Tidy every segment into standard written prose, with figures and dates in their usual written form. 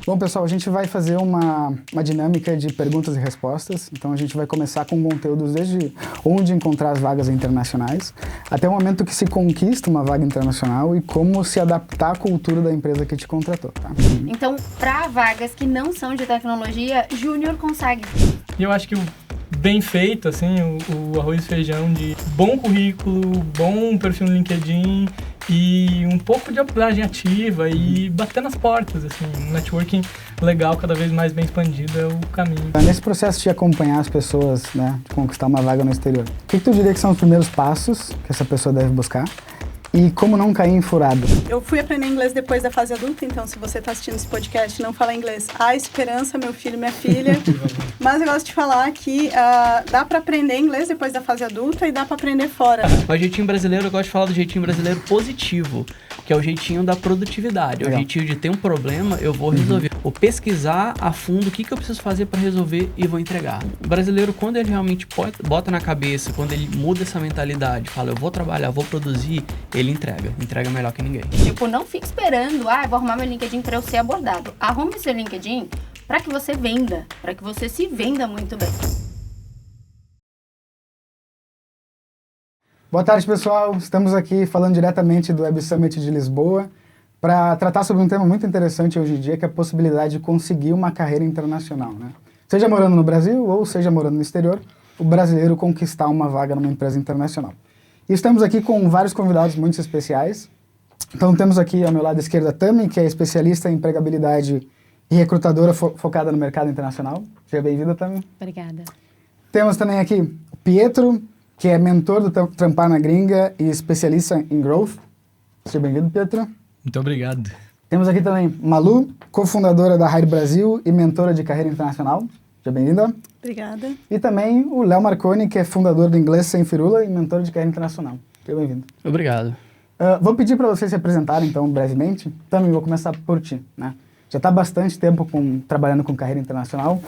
Bom, pessoal, a gente vai fazer uma dinâmica de perguntas e respostas. Então, a gente vai começar com conteúdos desde onde encontrar as vagas internacionais, até o momento que se conquista uma vaga internacional e como se adaptar à cultura da empresa que te contratou, tá? Então, para vagas que não são de tecnologia, júnior consegue. E eu acho que bem feito, assim, o arroz e feijão de bom currículo, bom perfil no LinkedIn e um pouco de abordagem ativa e bater nas portas, assim, um networking legal, cada vez mais bem expandido é o caminho. Nesse processo de acompanhar as pessoas, né, de conquistar uma vaga no exterior, o que tu diria que são os primeiros passos que essa pessoa deve buscar? E como não cair em furado? Eu fui aprender inglês depois da fase adulta, então se você está assistindo esse podcast e não fala inglês, há esperança, meu filho, minha filha. Mas eu gosto de falar que dá para aprender inglês depois da fase adulta e dá para aprender fora. O jeitinho brasileiro, eu gosto de falar do jeitinho brasileiro positivo, que é o jeitinho da produtividade. É o jeitinho de ter um problema, eu vou resolver. Vou pesquisar a fundo o que eu preciso fazer para resolver e vou entregar. O brasileiro, quando ele realmente bota na cabeça, quando ele muda essa mentalidade, fala, eu vou trabalhar, vou produzir, ele entrega melhor que ninguém. Tipo, não fique esperando, vou arrumar meu LinkedIn para eu ser abordado. Arrume seu LinkedIn para que você venda, para que você se venda muito bem. Boa tarde, pessoal. Estamos aqui falando diretamente do Web Summit de Lisboa para tratar sobre um tema muito interessante hoje em dia, que é a possibilidade de conseguir uma carreira internacional, né? Seja morando no Brasil ou seja morando no exterior, o brasileiro conquistar uma vaga numa empresa internacional. E estamos aqui com vários convidados muito especiais. Então temos aqui ao meu lado esquerdo a Tami, que é especialista em empregabilidade e recrutadora focada no mercado internacional. Seja bem-vinda, Tami. Obrigada. Temos também aqui o Pietro, que é mentor do Trampar na Gringa e especialista em Growth. Seja bem-vindo, Pietro. Muito obrigado. Temos aqui também Malu, cofundadora da Hire Brasil e mentora de carreira internacional. Seja bem-vinda. Obrigada. E também o Léo Marconi, que é fundador do Inglês Sem Firula e mentor de carreira internacional. Seja bem-vindo. Obrigado. Vou pedir para vocês se apresentarem, então, brevemente. Também vou começar por ti, né? Já está há bastante tempo trabalhando com carreira internacional.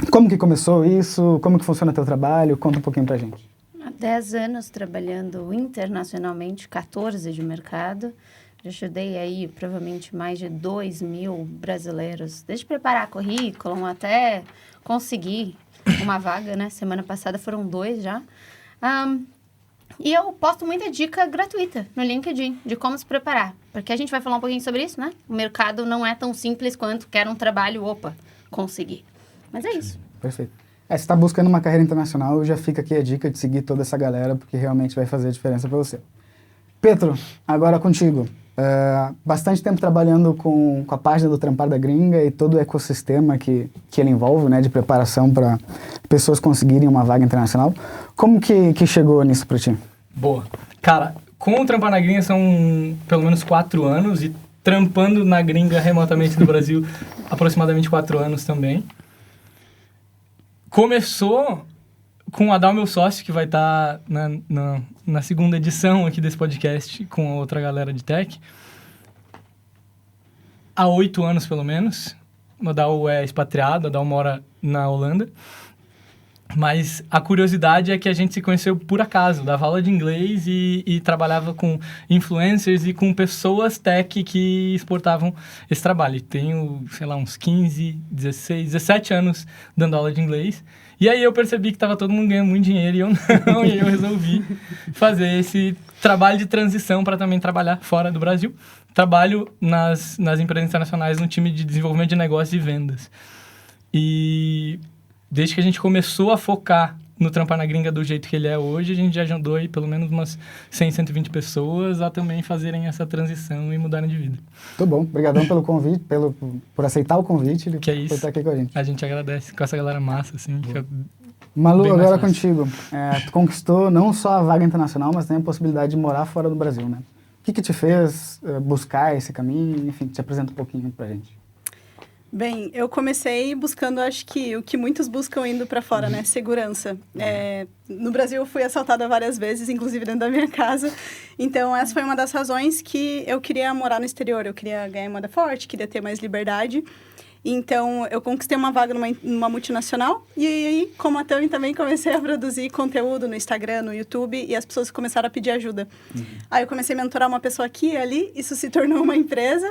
Como que começou isso? Como que funciona o teu trabalho? Conta um pouquinho para a gente. Há 10 anos trabalhando internacionalmente, 14 de mercado. Já ajudei aí provavelmente mais de 2.000 brasileiros, desde preparar currículo até conseguir uma vaga, né? Semana passada foram 2 já. E eu posto muita dica gratuita no LinkedIn de como se preparar. Porque a gente vai falar um pouquinho sobre isso, né? O mercado não é tão simples quanto quer um trabalho, conseguir. Mas é isso. Perfeito. Se está buscando uma carreira internacional, já fica aqui a dica de seguir toda essa galera, porque realmente vai fazer a diferença para você. Pedro, agora contigo. Bastante tempo trabalhando com a página do Trampar da Gringa e todo o ecossistema que ele envolve, né, de preparação para pessoas conseguirem uma vaga internacional. Como que chegou nisso para ti? Boa. Cara, com o Trampar na Gringa são pelo menos 4 anos e trampando na gringa remotamente do Brasil aproximadamente 4 anos também. Começou com o Adal, meu sócio, que vai estar na segunda edição aqui desse podcast com a outra galera de tech. Há 8 anos, pelo menos. O Adal é expatriado, o Adal mora na Holanda. Mas a curiosidade é que a gente se conheceu por acaso. Dava aula de inglês e trabalhava com influencers e com pessoas tech que exportavam esse trabalho. Tenho, sei lá, uns 15, 16, 17 anos dando aula de inglês. E aí eu percebi que estava todo mundo ganhando muito dinheiro e eu não. E aí eu resolvi fazer esse trabalho de transição para também trabalhar fora do Brasil. Trabalho nas empresas internacionais no time de desenvolvimento de negócios e vendas. E desde que a gente começou a focar no Trampar na Gringa do jeito que ele é hoje, a gente já ajudou aí pelo menos umas 100, 120 pessoas a também fazerem essa transição e mudarem de vida. Muito bom. Obrigadão pelo convite, por aceitar o convite e que é isso. por estar aqui com a gente. A gente agradece com essa galera massa, assim. Fica Malu, agora contigo. Tu conquistou não só a vaga internacional, mas também a possibilidade de morar fora do Brasil, né? O que te fez buscar esse caminho? Enfim, te apresenta um pouquinho pra gente. Bem, eu comecei buscando, acho que o que muitos buscam indo para fora, né? Segurança. No Brasil eu fui assaltada várias vezes, inclusive dentro da minha casa. Então, essa foi uma das razões que eu queria morar no exterior. Eu queria ganhar moeda forte, queria ter mais liberdade. Então, eu conquistei uma vaga numa multinacional. E aí, como a Tami, também comecei a produzir conteúdo no Instagram, no YouTube. E as pessoas começaram a pedir ajuda. Aí, eu comecei a mentorar uma pessoa aqui e ali. Isso se tornou uma empresa.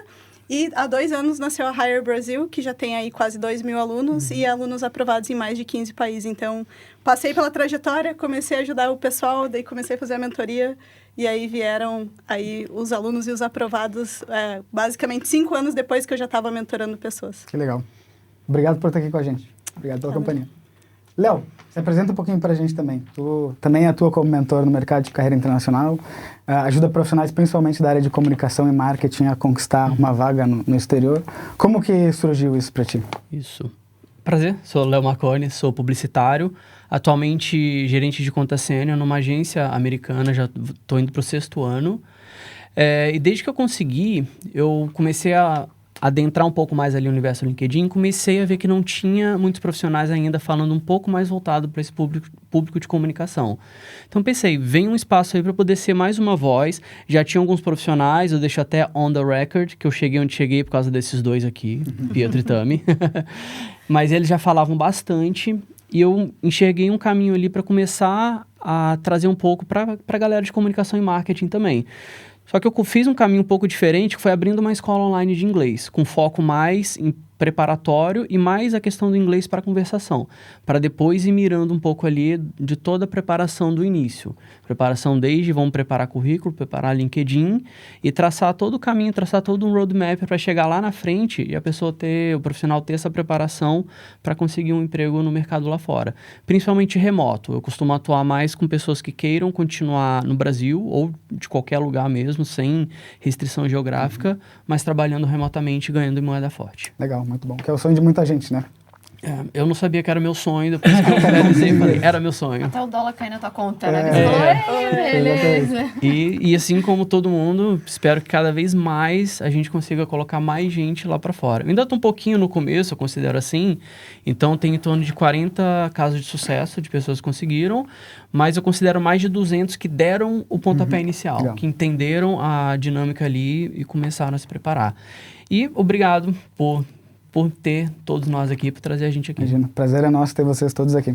E há 2 anos nasceu a Hire Brasil, que já tem aí quase 2.000 alunos e alunos aprovados em mais de 15 países. Então, passei pela trajetória, comecei a ajudar o pessoal, daí comecei a fazer a mentoria e aí vieram aí os alunos e os aprovados, basicamente 5 anos depois que eu já estava mentorando pessoas. Que legal. Obrigado por estar aqui com a gente. Obrigado pela companhia. Léo, se apresenta um pouquinho para a gente também. Tu também atua como mentor no mercado de carreira internacional, ajuda profissionais principalmente da área de comunicação e marketing a conquistar uma vaga no exterior. Como que surgiu isso para ti? Isso. Prazer, sou Léo Marconi, sou publicitário, atualmente gerente de conta sênior numa agência americana, já estou indo para o 6º ano. E desde que eu consegui, eu comecei a adentrar um pouco mais ali no universo do LinkedIn, comecei a ver que não tinha muitos profissionais ainda falando um pouco mais voltado para esse público de comunicação. Então pensei, vem um espaço aí para poder ser mais uma voz. Já tinha alguns profissionais, eu deixo até on the record, que eu cheguei onde cheguei por causa desses dois aqui, Pietro e Tami. Mas eles já falavam bastante e eu enxerguei um caminho ali para começar a trazer um pouco para a galera de comunicação e marketing também. Só que eu fiz um caminho um pouco diferente, que foi abrindo uma escola online de inglês, com foco mais em preparatório e mais a questão do inglês para conversação, para depois ir mirando um pouco ali de toda a preparação do início. Preparação desde vamos preparar currículo, preparar LinkedIn e traçar todo o caminho, traçar todo um roadmap para chegar lá na frente e a pessoa o profissional ter essa preparação para conseguir um emprego no mercado lá fora. Principalmente remoto. Eu costumo atuar mais com pessoas que queiram continuar no Brasil ou de qualquer lugar mesmo, sem restrição geográfica, mas trabalhando remotamente e ganhando em moeda forte. Legal, muito bom. Que é o sonho de muita gente, né? Eu não sabia que era meu sonho, depois que eu finalizei, falei, era meu sonho. Até o dólar cair na tua conta, né? Você falou, beleza. E assim como todo mundo, espero que cada vez mais a gente consiga colocar mais gente lá para fora. Eu ainda estou um pouquinho no começo, eu considero assim, então tem em torno de 40 casos de sucesso de pessoas que conseguiram, mas eu considero mais de 200 que deram o pontapé inicial, Legal. que entenderam a dinâmica ali e começaram a se preparar. E obrigado por ter todos nós aqui, por trazer a gente aqui. Imagina, prazer é nosso ter vocês todos aqui.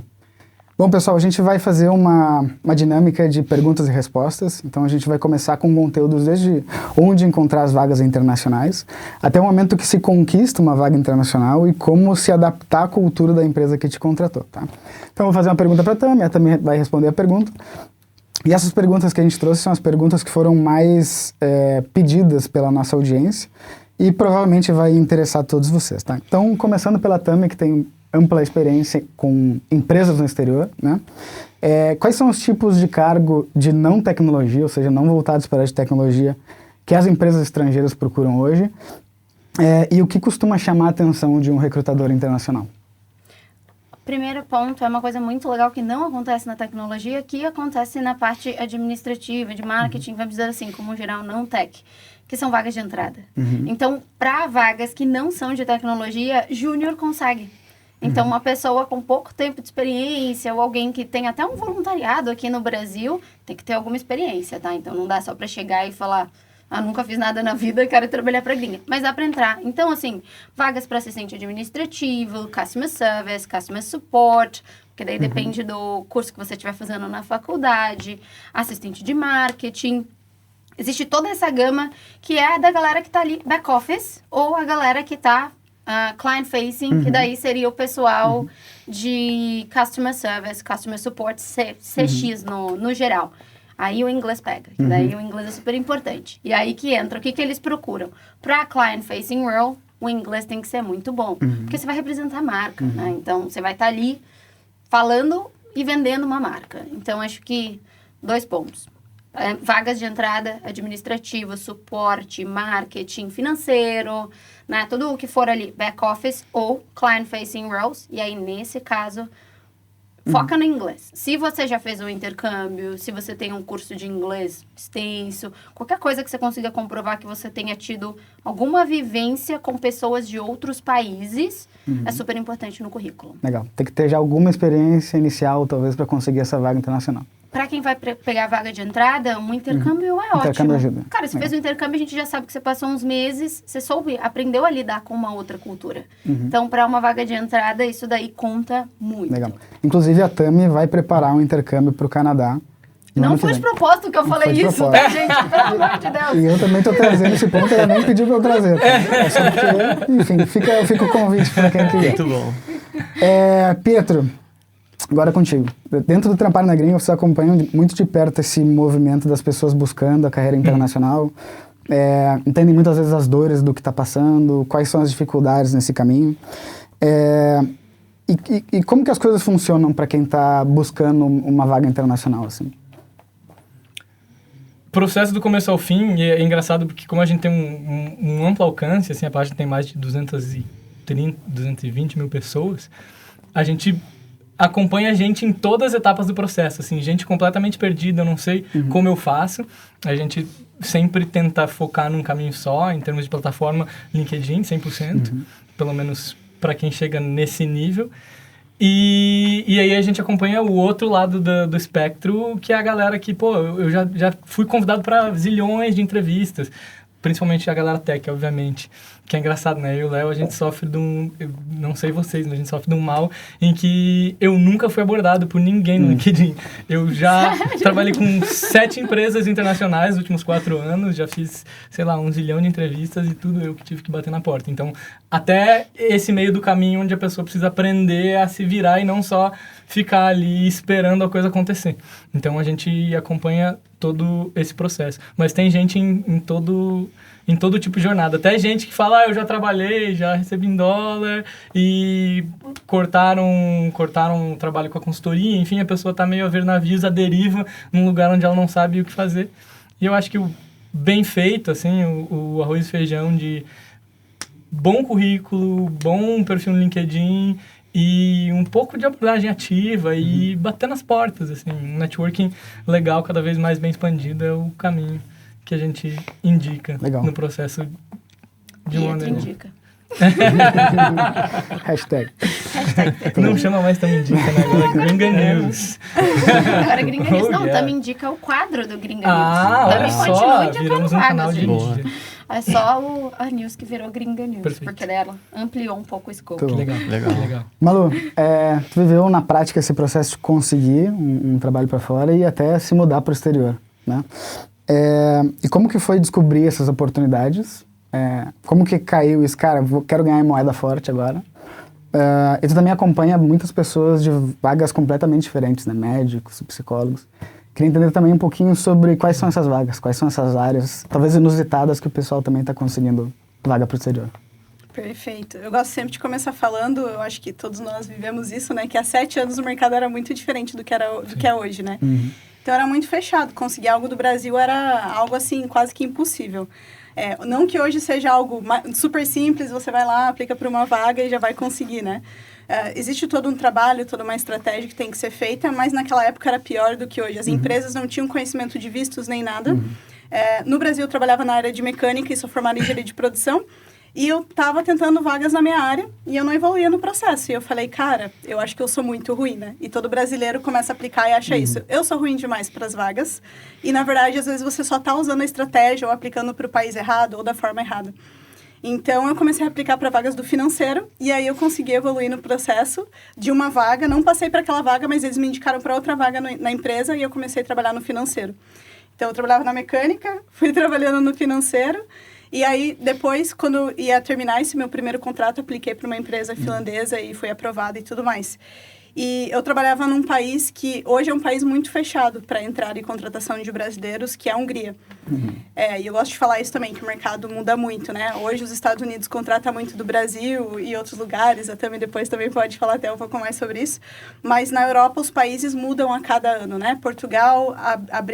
Bom, pessoal, a gente vai fazer uma dinâmica de perguntas e respostas. Então, a gente vai começar com conteúdos desde onde encontrar as vagas internacionais, até o momento que se conquista uma vaga internacional e como se adaptar à cultura da empresa que te contratou, tá? Então, eu vou fazer uma pergunta para a Tami vai responder a pergunta. E essas perguntas que a gente trouxe são as perguntas que foram mais pedidas pela nossa audiência e provavelmente vai interessar todos vocês, tá? Então, começando pela Tami, que tem ampla experiência com empresas no exterior, né? Quais são os tipos de cargo de não tecnologia, ou seja, não voltados para a área de tecnologia, que as empresas estrangeiras procuram hoje? E o que costuma chamar a atenção de um recrutador internacional? Primeiro ponto, é uma coisa muito legal que não acontece na tecnologia, que acontece na parte administrativa, de marketing, vamos dizer assim, como geral, não tech, que são vagas de entrada. Então, para vagas que não são de tecnologia, júnior consegue. Então, uma pessoa com pouco tempo de experiência ou alguém que tem até um voluntariado aqui no Brasil, tem que ter alguma experiência, tá? Então, não dá só para chegar e falar, nunca fiz nada na vida, quero trabalhar para gringa. Mas dá para entrar. Então, assim, vagas para assistente administrativo, customer service, customer support, que daí depende do curso que você estiver fazendo na faculdade, assistente de marketing. Existe toda essa gama que é da galera que tá ali back office ou a galera que tá client facing, que daí seria o pessoal de customer service, customer support, CX no geral. Aí o inglês pega, que daí o inglês é super importante. E aí que entra, o que eles procuram? Para client facing role, o inglês tem que ser muito bom, porque você vai representar a marca, né? Então, você vai estar ali falando e vendendo uma marca. Então, acho que 2 pontos. Vagas de entrada administrativa, suporte, marketing, financeiro, né? Tudo o que for ali, back office ou client facing roles. E aí, nesse caso, foca no inglês. Se você já fez um intercâmbio, se você tem um curso de inglês extenso, qualquer coisa que você consiga comprovar que você tenha tido alguma vivência com pessoas de outros países, é super importante no currículo. Legal. Tem que ter já alguma experiência inicial, talvez, para conseguir essa vaga internacional. Para quem vai pegar a vaga de entrada, um intercâmbio é ótimo. Intercâmbio ajuda. Cara, você fez um intercâmbio, a gente já sabe que você passou uns meses, você aprendeu a lidar com uma outra cultura. Então, para uma vaga de entrada, isso daí conta muito. Legal. Inclusive, a Tami vai preparar um intercâmbio para o Canadá Não foi de propósito que eu falei isso, tá, gente? Pelo amor de Deus. E eu também tô trazendo esse ponto, ela nem pediu pra eu trazer. Tá? É só porque, enfim, fica o convite para quem quiser. Muito bom. Pietro, agora é contigo. Dentro do Trampar na Gringa, você acompanha muito de perto esse movimento das pessoas buscando a carreira internacional. Entendem muitas vezes as dores do que está passando, quais são as dificuldades nesse caminho. E como que as coisas funcionam para quem está buscando uma vaga internacional, assim? Processo do começo ao fim, e é engraçado porque como a gente tem um amplo alcance, assim, a página tem mais de 220 mil pessoas, a gente acompanha a gente em todas as etapas do processo, assim, gente completamente perdida, eu não sei como eu faço, a gente sempre tenta focar num caminho só, em termos de plataforma, LinkedIn, 100%, pelo menos para quem chega nesse nível. E aí a gente acompanha o outro lado do espectro, que é a galera que, pô, eu já fui convidado para zilhões de entrevistas, principalmente a galera tech, obviamente, que é engraçado, né? Eu e o Léo, a gente sofre de eu não sei vocês, mas a gente sofre de um mal em que eu nunca fui abordado por ninguém no LinkedIn. Eu já trabalhei com 7 empresas internacionais nos últimos 4 anos, já fiz, sei lá, 1 zilhão de entrevistas e tudo eu que tive que bater na porta. Então, até esse meio do caminho onde a pessoa precisa aprender a se virar e não só ficar ali esperando a coisa acontecer. Então, a gente acompanha todo esse processo. Mas tem gente em todo tipo de jornada. Até gente que fala, eu já trabalhei, já recebi em dólar e cortaram o trabalho com a consultoria. Enfim, a pessoa está meio a ver navios à deriva num lugar onde ela não sabe o que fazer. E eu acho que o bem feito, assim, o arroz e feijão de bom currículo, bom perfil no LinkedIn e um pouco de abordagem ativa e bater nas portas, assim. Um networking legal, cada vez mais bem expandido, é o caminho que a gente indica no processo de uma maneira. Indica. Hashtag. Não chama mais Tamo Indica, né? Agora é Gringa News. Agora Gringa News. Não, Tamo Indica é o quadro do Gringa News. Olha só, viramos um canal de mídia. É só a News que virou Gringa News. Perfeito. Porque ela ampliou um pouco o escopo. Legal. Malu, tu viveu na prática esse processo de conseguir um trabalho para fora e até se mudar para o exterior, né? E como que foi descobrir essas oportunidades? Como que caiu isso? Cara, quero ganhar em moeda forte agora. E tu também acompanha muitas pessoas de vagas completamente diferentes, né? Médicos, psicólogos. Queria entender também um pouquinho sobre quais são essas vagas, quais são essas áreas, talvez inusitadas, que o pessoal também está conseguindo vaga para o exterior. Perfeito. Eu gosto sempre de começar falando, eu acho que todos nós vivemos isso, né? Que há 7 anos o mercado era muito diferente do que é hoje, né? Então era muito fechado. Conseguir algo do Brasil era algo assim, quase que impossível. Não que hoje seja algo super simples, você vai lá, aplica para uma vaga e já vai conseguir, né? Existe todo um trabalho, toda uma estratégia que tem que ser feita, mas naquela época era pior do que hoje. As empresas não tinham conhecimento de vistos nem nada. No Brasil, eu trabalhava na área de mecânica e sou formada em engenharia de produção. E eu estava tentando vagas na minha área e eu não evoluía no processo. E eu falei, cara, eu acho que eu sou muito ruim, né? E todo brasileiro começa a aplicar e acha isso. Eu sou ruim demais para as vagas. E, na verdade, às vezes você só está usando a estratégia ou aplicando para o país errado ou da forma errada. Então, eu comecei a aplicar para vagas do financeiro e aí eu consegui evoluir no processo de uma vaga. Não passei para aquela vaga, mas eles me indicaram para outra vaga na empresa e eu comecei a trabalhar no financeiro. Então, eu trabalhava na mecânica, fui trabalhando no financeiro. E aí, depois, quando ia terminar esse meu primeiro contrato, apliquei para uma empresa finlandesa e foi aprovada e tudo mais. E eu trabalhava num país que hoje é um país muito fechado para entrada e contratação de brasileiros, que é a Hungria. E eu gosto de falar isso também, que o mercado muda muito, né? Hoje os Estados Unidos contratam muito do Brasil e outros lugares, a Tami depois também pode falar até um pouco mais sobre isso. Mas na Europa os países mudam a cada ano, né? Portugal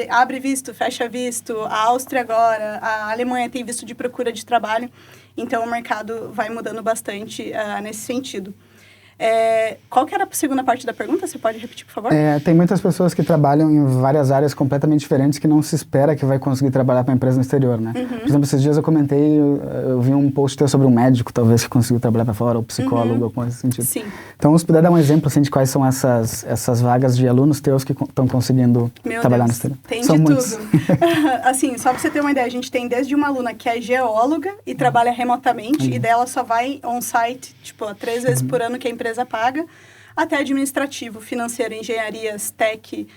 abre visto, fecha visto, a Áustria agora, a Alemanha tem visto de procura de trabalho. Então o mercado vai mudando bastante nesse sentido. Qual que era a segunda parte da pergunta? Você pode repetir, por favor? Tem muitas pessoas que trabalham em várias áreas completamente diferentes que não se espera que vai conseguir trabalhar para a empresa no exterior, né? Por exemplo, esses dias eu comentei, eu vi um post teu sobre um médico, talvez, que conseguiu trabalhar para fora, ou psicólogo, alguma coisa nesse sentido. Sim. Então, se puder dar um exemplo, assim, de quais são essas vagas de alunos teus que estão conseguindo trabalhar no exterior. Tem são de muitos. Tudo. Assim, só para você ter uma ideia, a gente tem desde uma aluna que é geóloga e trabalha remotamente, e dela só vai on-site, tipo, 3 vezes por ano que a empresa paga, até administrativo, financeiro, engenharias, tech,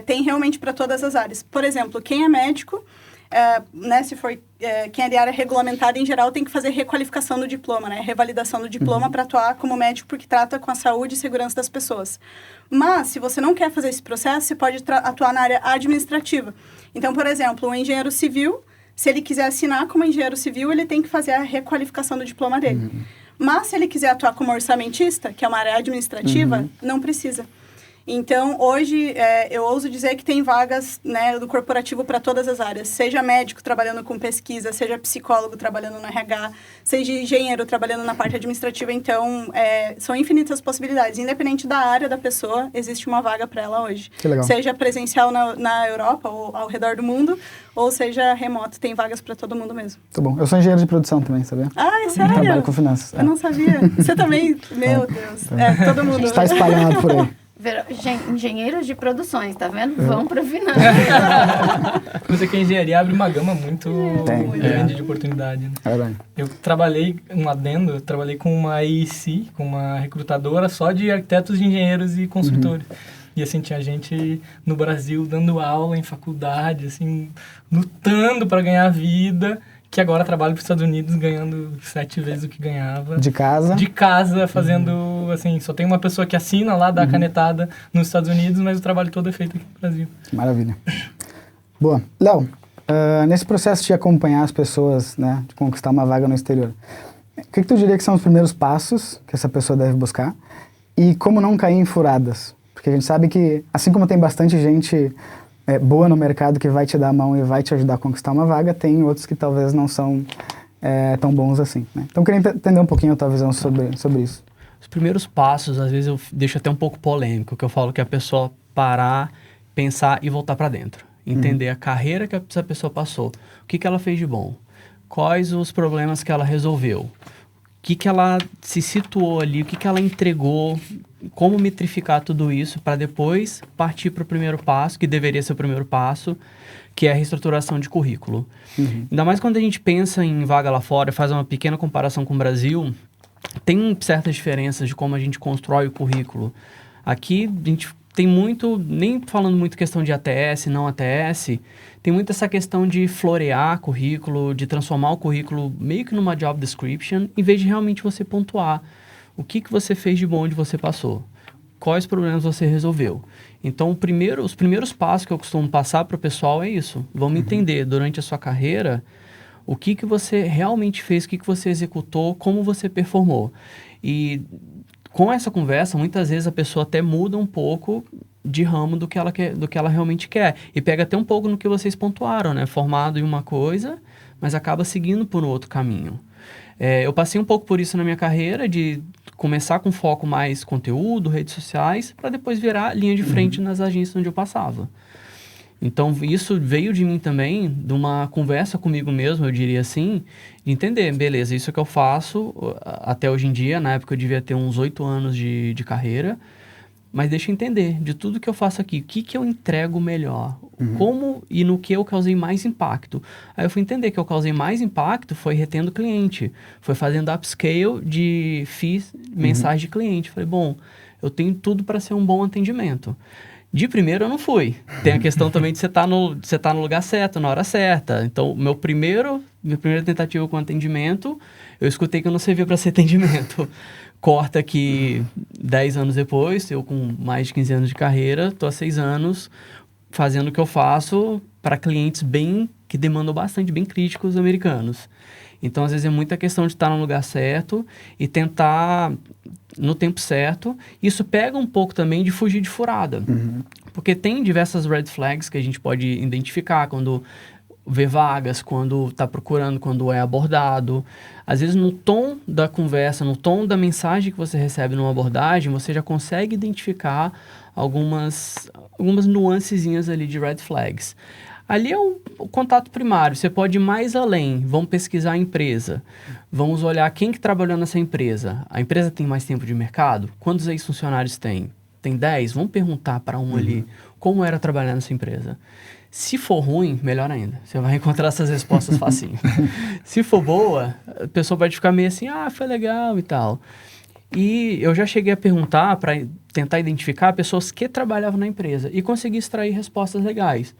tem realmente para todas as áreas. Por exemplo, quem é médico, né, se for quem é de área regulamentada, em geral, tem que fazer requalificação do diploma, né, revalidação do diploma para atuar como médico, porque trata com a saúde e segurança das pessoas. Mas, se você não quer fazer esse processo, você pode atuar na área administrativa. Então, por exemplo, um engenheiro civil, se ele quiser assinar como engenheiro civil, ele tem que fazer a requalificação do diploma dele. Mas, se ele quiser atuar como orçamentista, que é uma área administrativa, não precisa. Então, hoje, eu ouso dizer que tem vagas, né, do corporativo para todas as áreas. Seja médico trabalhando com pesquisa, seja psicólogo trabalhando no RH, seja engenheiro trabalhando na parte administrativa. Então, são infinitas possibilidades. Independente da área da pessoa, existe uma vaga para ela hoje. Que legal. Seja presencial na Europa ou ao redor do mundo, ou seja remoto. Tem vagas para todo mundo mesmo. Muito bom. Eu sou engenheiro de produção também, sabia? Ah, é sério? Trabalho com finanças. Eu não sabia. Você também? Meu Deus. Todo mundo. Está espalhado por aí. Engenheiros de produções, tá vendo? Vão para finanças. Mas aqui a engenharia abre uma gama muito grande de oportunidade. Né? É verdade. Eu trabalhei, eu trabalhei com uma AEC, com uma recrutadora só de arquitetos, engenheiros e consultores. E assim, tinha gente no Brasil dando aula em faculdade, assim, lutando para ganhar vida, que agora trabalha para os Estados Unidos ganhando 7 vezes o que ganhava. De casa? De casa, fazendo, assim, só tem uma pessoa que assina lá, dá a canetada nos Estados Unidos, mas o trabalho todo é feito aqui no Brasil. Maravilha. Boa. Léo, nesse processo de acompanhar as pessoas, né, de conquistar uma vaga no exterior, o que tu diria que são os primeiros passos que essa pessoa deve buscar? E como não cair em furadas? Porque a gente sabe que, assim como tem bastante gente boa no mercado que vai te dar a mão e vai te ajudar a conquistar uma vaga, tem outros que talvez não são tão bons assim, né? Então, eu queria entender um pouquinho a tua visão sobre isso. Os primeiros passos, às vezes, eu deixo até um pouco polêmico, que eu falo que a pessoa parar, pensar e voltar para dentro. Entender a carreira que essa pessoa passou. O que ela fez de bom? Quais os problemas que ela resolveu? O que ela se situou ali? O que ela entregou? Como metrificar tudo isso para depois partir para o primeiro passo, que deveria ser o primeiro passo, que é a reestruturação de currículo. Ainda mais quando a gente pensa em vaga lá fora, faz uma pequena comparação com o Brasil, tem certas diferenças de como a gente constrói o currículo. Aqui a gente tem muito, nem falando muito questão de ATS, não ATS, tem muito essa questão de florear currículo, de transformar o currículo meio que numa job description, em vez de realmente você pontuar o que você fez de bom onde você passou, quais problemas você resolveu. Então, os primeiros passos que eu costumo passar para o pessoal é isso. Vamos entender durante a sua carreira o que você realmente fez, o que você executou, como você performou. E com essa conversa, muitas vezes a pessoa até muda um pouco de ramo do que ela quer, do que ela realmente quer. E pega até um pouco no que vocês pontuaram, né? Formado em uma coisa, mas acaba seguindo por um outro caminho. Eu passei um pouco por isso na minha carreira, de começar com foco mais conteúdo, redes sociais, para depois virar linha de frente nas agências onde eu passava. Então, isso veio de mim também, de uma conversa comigo mesmo, eu diria assim, de entender, beleza, isso que eu faço até hoje em dia, na época eu devia ter uns 8 anos de carreira, mas deixa eu entender, de tudo que eu faço aqui, o que eu entrego melhor, como e no que eu causei mais impacto. Aí eu fui entender que eu causei mais impacto foi retendo cliente, foi fazendo upscale de FIIs, mensagem de cliente. Falei, bom, eu tenho tudo para ser um bom atendimento. De primeiro eu não fui. Tem a questão também de você tá no lugar certo, na hora certa. Então, minha primeira tentativa com atendimento, eu escutei que eu não servia para ser atendimento. Corta que 10 anos depois, eu com mais de 15 anos de carreira, tô há 6 anos fazendo o que eu faço para clientes que demandam bastante, bem críticos americanos. Então, às vezes, é muita questão de estar no lugar certo e tentar no tempo certo. Isso pega um pouco também de fugir de furada. Porque tem diversas red flags que a gente pode identificar quando vê vagas, quando está procurando, quando é abordado. Às vezes, no tom da conversa, no tom da mensagem que você recebe numa abordagem, você já consegue identificar algumas nuancezinhas ali de red flags. Ali é o contato primário, você pode ir mais além, vamos pesquisar a empresa, vamos olhar quem que trabalhou nessa empresa. A empresa tem mais tempo de mercado? Quantos ex-funcionários tem? Tem 10? Vamos perguntar para um ali como era trabalhar nessa empresa. Se for ruim, melhor ainda. Você vai encontrar essas respostas facinho. Se for boa, a pessoa pode ficar meio assim, foi legal e tal. E eu já cheguei a perguntar para tentar identificar pessoas que trabalhavam na empresa e consegui extrair respostas legais.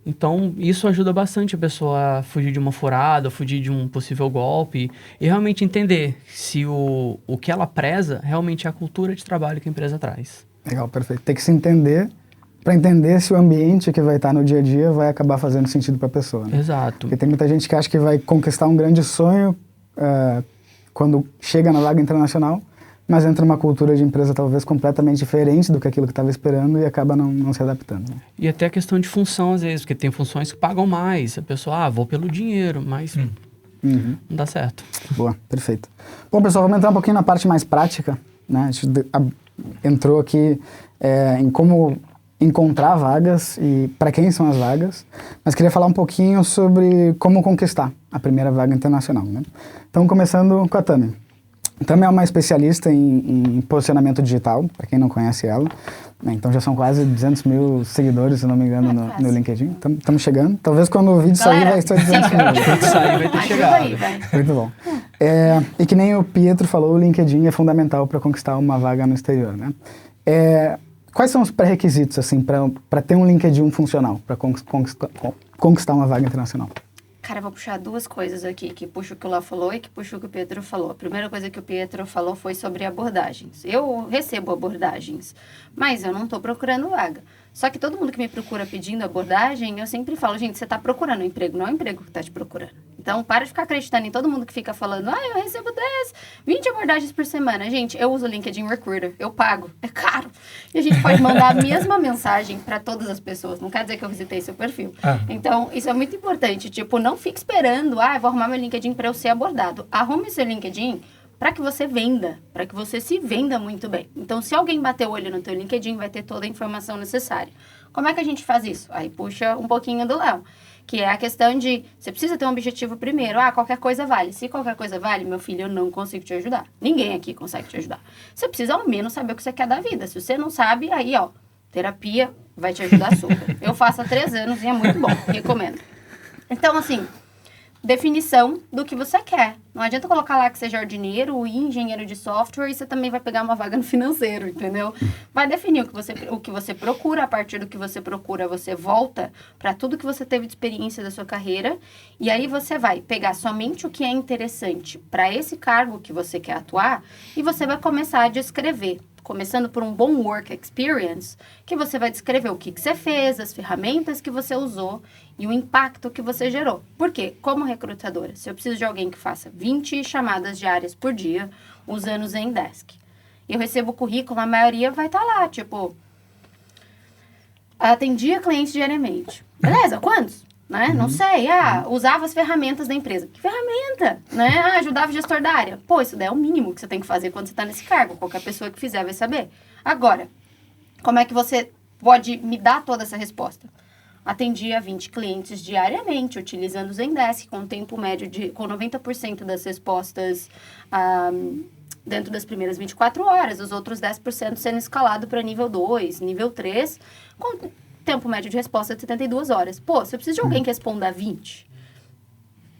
Então, isso ajuda bastante a pessoa a fugir de uma furada, fugir de um possível golpe e realmente entender se o que ela preza realmente é a cultura de trabalho que a empresa traz. Legal, perfeito. Tem que se entender para entender se o ambiente que vai estar no dia a dia vai acabar fazendo sentido para a pessoa. Né? Exato. Porque tem muita gente que acha que vai conquistar um grande sonho quando chega na vaga internacional, mas entra numa cultura de empresa talvez completamente diferente do que aquilo que estava esperando e acaba não se adaptando. Né? E até a questão de função, às vezes, porque tem funções que pagam mais. A pessoa, vou pelo dinheiro, mas não dá certo. Boa, perfeito. Bom, pessoal, vamos entrar um pouquinho na parte mais prática. Né? A gente entrou aqui em como encontrar vagas e para quem são as vagas, mas queria falar um pouquinho sobre como conquistar a primeira vaga internacional. Né? Então, começando com a Tami. Tami é uma especialista em posicionamento digital, para quem não conhece ela. Né? Então já são quase 200 mil seguidores, se não me engano, no LinkedIn. Estamos chegando. Talvez quando o vídeo sair vai estar 200 mil. Quando sair vai ter chegado. Muito bom. E que nem o Pietro falou, o LinkedIn é fundamental para conquistar uma vaga no exterior. Né? Quais são os pré-requisitos assim, para ter um LinkedIn funcional, para conquistar uma vaga internacional? Cara, eu vou puxar duas coisas aqui, que puxa o que o Léo falou e que puxa o que o Pietro falou. A primeira coisa que o Pietro falou foi sobre abordagens. Eu recebo abordagens, mas eu não estou procurando vaga. Só que todo mundo que me procura pedindo abordagem, eu sempre falo, gente, você está procurando um emprego, não é o emprego que está te procurando. Então, para de ficar acreditando em todo mundo que fica falando, eu recebo 10, 20 abordagens por semana. Gente, eu uso o LinkedIn Recruiter, eu pago, é caro. E a gente pode mandar a mesma mensagem para todas as pessoas, não quer dizer que eu visitei seu perfil. Então, isso é muito importante, tipo, não fique esperando, vou arrumar meu LinkedIn para eu ser abordado. Arrume seu LinkedIn para que você venda, para que você se venda muito bem. Então, se alguém bater o olho no teu LinkedIn, vai ter toda a informação necessária. Como é que a gente faz isso? Aí puxa um pouquinho do Léo, que é a questão de, você precisa ter um objetivo primeiro. Qualquer coisa vale. Se qualquer coisa vale, meu filho, eu não consigo te ajudar. Ninguém aqui consegue te ajudar. Você precisa ao menos saber o que você quer da vida. Se você não sabe, aí, terapia vai te ajudar super. Eu faço há 3 anos e é muito bom, recomendo. Então, assim, definição do que você quer. Não adianta colocar lá que seja jardineiro e engenheiro de software e você também vai pegar uma vaga no financeiro, entendeu? Vai definir o que você procura. A partir do que você procura, você volta para tudo que você teve de experiência da sua carreira e aí você vai pegar somente o que é interessante para esse cargo que você quer atuar e você vai começar a descrever. Começando por um bom work experience, que você vai descrever o que você fez, as ferramentas que você usou e o impacto que você gerou. Por quê? Como recrutadora, se eu preciso de alguém que faça 20 chamadas diárias por dia, usando o Zendesk, eu recebo o currículo, a maioria vai estar lá, tipo, atendia clientes diariamente. Beleza, quantos? Né? Não sei, usava as ferramentas da empresa. Que ferramenta? Né? Ajudava o gestor da área. Pô, isso daí é o mínimo que você tem que fazer quando você está nesse cargo. Qualquer pessoa que fizer vai saber. Agora, como é que você pode me dar toda essa resposta? Atendia 20 clientes diariamente, utilizando o Zendesk, com tempo médio com 90% das respostas dentro das primeiras 24 horas, os outros 10% sendo escalado para nível 2, nível 3, com tempo médio de resposta de 72 horas. Pô, você precisa de alguém que responda a 20.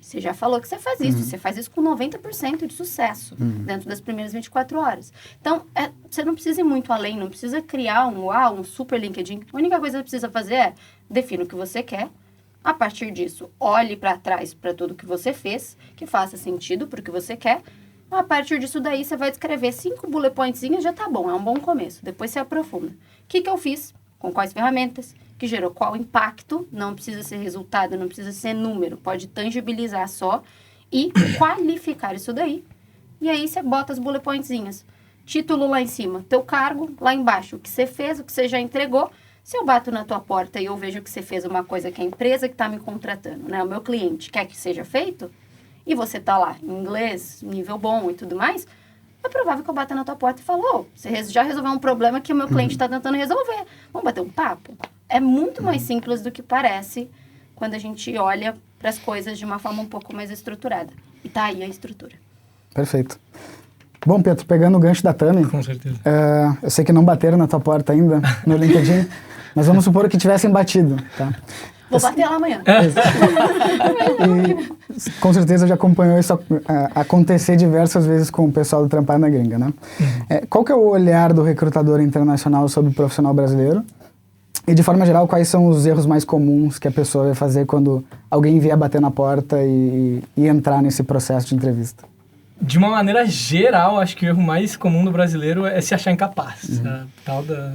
Você já falou que você faz isso. Você faz isso com 90% de sucesso dentro das primeiras 24 horas. Então, você não precisa ir muito além, não precisa criar um super LinkedIn. A única coisa que você precisa fazer é defina o que você quer. A partir disso, olhe para trás para tudo que você fez, que faça sentido para o que você quer. A partir disso daí, você vai descrever 5 bullet pointzinhos, já tá bom, é um bom começo. Depois você aprofunda. O que eu fiz? Com quais ferramentas, que gerou qual impacto, não precisa ser resultado, não precisa ser número, pode tangibilizar só e qualificar isso daí. E aí você bota as bullet pointzinhas. Título lá em cima, teu cargo lá embaixo, o que você fez, o que você já entregou. Se eu bato na tua porta e eu vejo que você fez uma coisa que a empresa que está me contratando, né, o meu cliente quer que seja feito, e você tá lá em inglês, nível bom e tudo mais, é provável que eu bata na tua porta e falo, você já resolveu um problema que o meu cliente está tentando resolver. Vamos bater um papo? É muito mais simples do que parece quando a gente olha para as coisas de uma forma um pouco mais estruturada. E tá aí a estrutura. Perfeito. Bom, Pietro, pegando o gancho da Tami... Com certeza. Eu sei que não bateram na tua porta ainda, no LinkedIn, mas vamos supor que tivessem batido, tá? Vou bater lá amanhã. E com certeza já acompanhou isso acontecer diversas vezes com o pessoal do Trampar na Gringa, né? Qual que é o olhar do recrutador internacional sobre o profissional brasileiro? E, de forma geral, quais são os erros mais comuns que a pessoa vai fazer quando alguém vier bater na porta e entrar nesse processo de entrevista? De uma maneira geral, acho que o erro mais comum do brasileiro é se achar incapaz. A tal da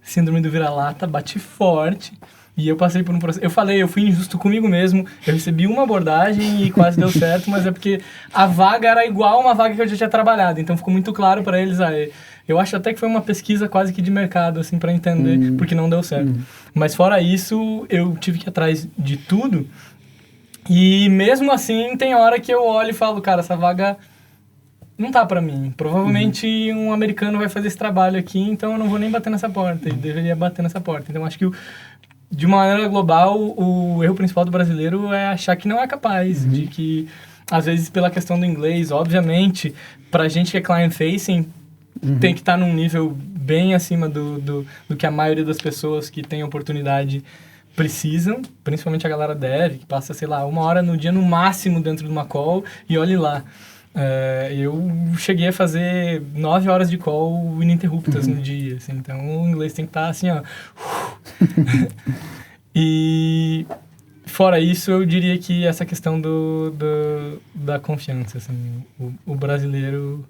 síndrome do vira-lata bate forte. E eu passei por um processo... Eu fui injusto comigo mesmo. Eu recebi uma abordagem e quase deu certo, mas é porque a vaga era igual a uma vaga que eu já tinha trabalhado. Então ficou muito claro para eles. Eu acho até que foi uma pesquisa quase que de mercado, assim, para entender, porque não deu certo. Mas fora isso, eu tive que ir atrás de tudo. E mesmo assim, tem hora que eu olho e falo, cara, essa vaga não tá para mim. Provavelmente um americano vai fazer esse trabalho aqui, então eu não vou nem bater nessa porta. Ele deveria bater nessa porta. Então acho que de uma maneira global, o erro principal do brasileiro é achar que não é capaz, de que, às vezes, pela questão do inglês, obviamente, pra gente que é client-facing, tem que estar num nível bem acima do que a maioria das pessoas que têm oportunidade precisam, principalmente a galera dev, que passa, sei lá, 1 hora no dia no máximo dentro de uma call, e olhe lá. Eu cheguei a fazer 9 horas de call ininterruptas no dia, assim, então o inglês tem que estar assim, ó. E fora isso, eu diria que essa questão da confiança, assim, o brasileiro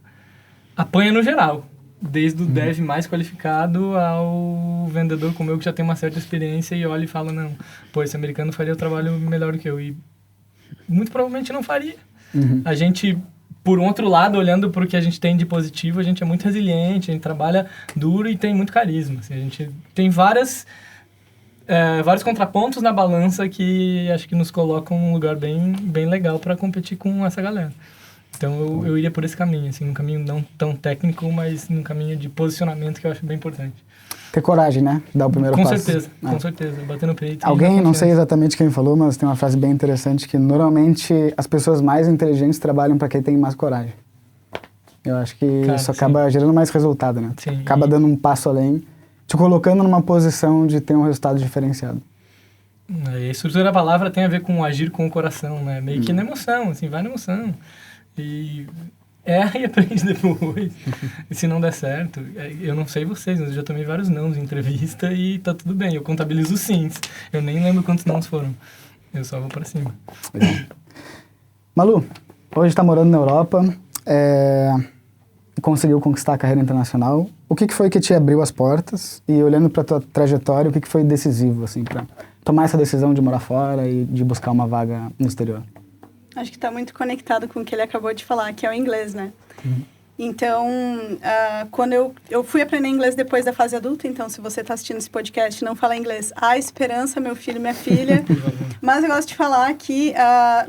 apanha no geral, desde o dev mais qualificado ao vendedor como eu, que já tem uma certa experiência e olha e fala, não, pô, esse americano faria o trabalho melhor do que eu, e muito provavelmente não faria. A gente, por um outro lado, olhando para o que a gente tem de positivo, a gente é muito resiliente, a gente trabalha duro e tem muito carisma, assim, a gente tem vários contrapontos na balança que acho que nos colocam num lugar bem, bem legal para competir com essa galera. Então eu iria por esse caminho, assim, um caminho não tão técnico, mas num caminho de posicionamento que eu acho bem importante. Ter coragem, né? Dar o primeiro passo. Com certeza. Bater no peito. Alguém, não sei exatamente quem falou, mas tem uma frase bem interessante que normalmente as pessoas mais inteligentes trabalham para quem tem mais coragem. Eu acho que isso acaba gerando mais resultado, né? Sim. Acaba dando um passo além, te colocando numa posição de ter um resultado diferenciado. A estrutura da palavra tem a ver com agir com o coração, né? Meio que na emoção, assim, vai na emoção. E erra e aprende depois. E se não der certo, eu não sei vocês, mas eu já tomei vários nãos em entrevista e tá tudo bem. Eu contabilizo sims. Eu nem lembro quantos nãos foram. Eu só vou pra cima. Malu, hoje tá morando na Europa, conseguiu conquistar a carreira internacional. O que foi que te abriu as portas? E olhando pra tua trajetória, o que foi decisivo, assim, pra tomar essa decisão de morar fora e de buscar uma vaga no exterior? Acho que está muito conectado com o que ele acabou de falar, que é o inglês, né? Então, quando eu fui aprender inglês depois da fase adulta, então se você está assistindo esse podcast e não fala inglês, há esperança, meu filho, minha filha. Mas eu gosto de falar que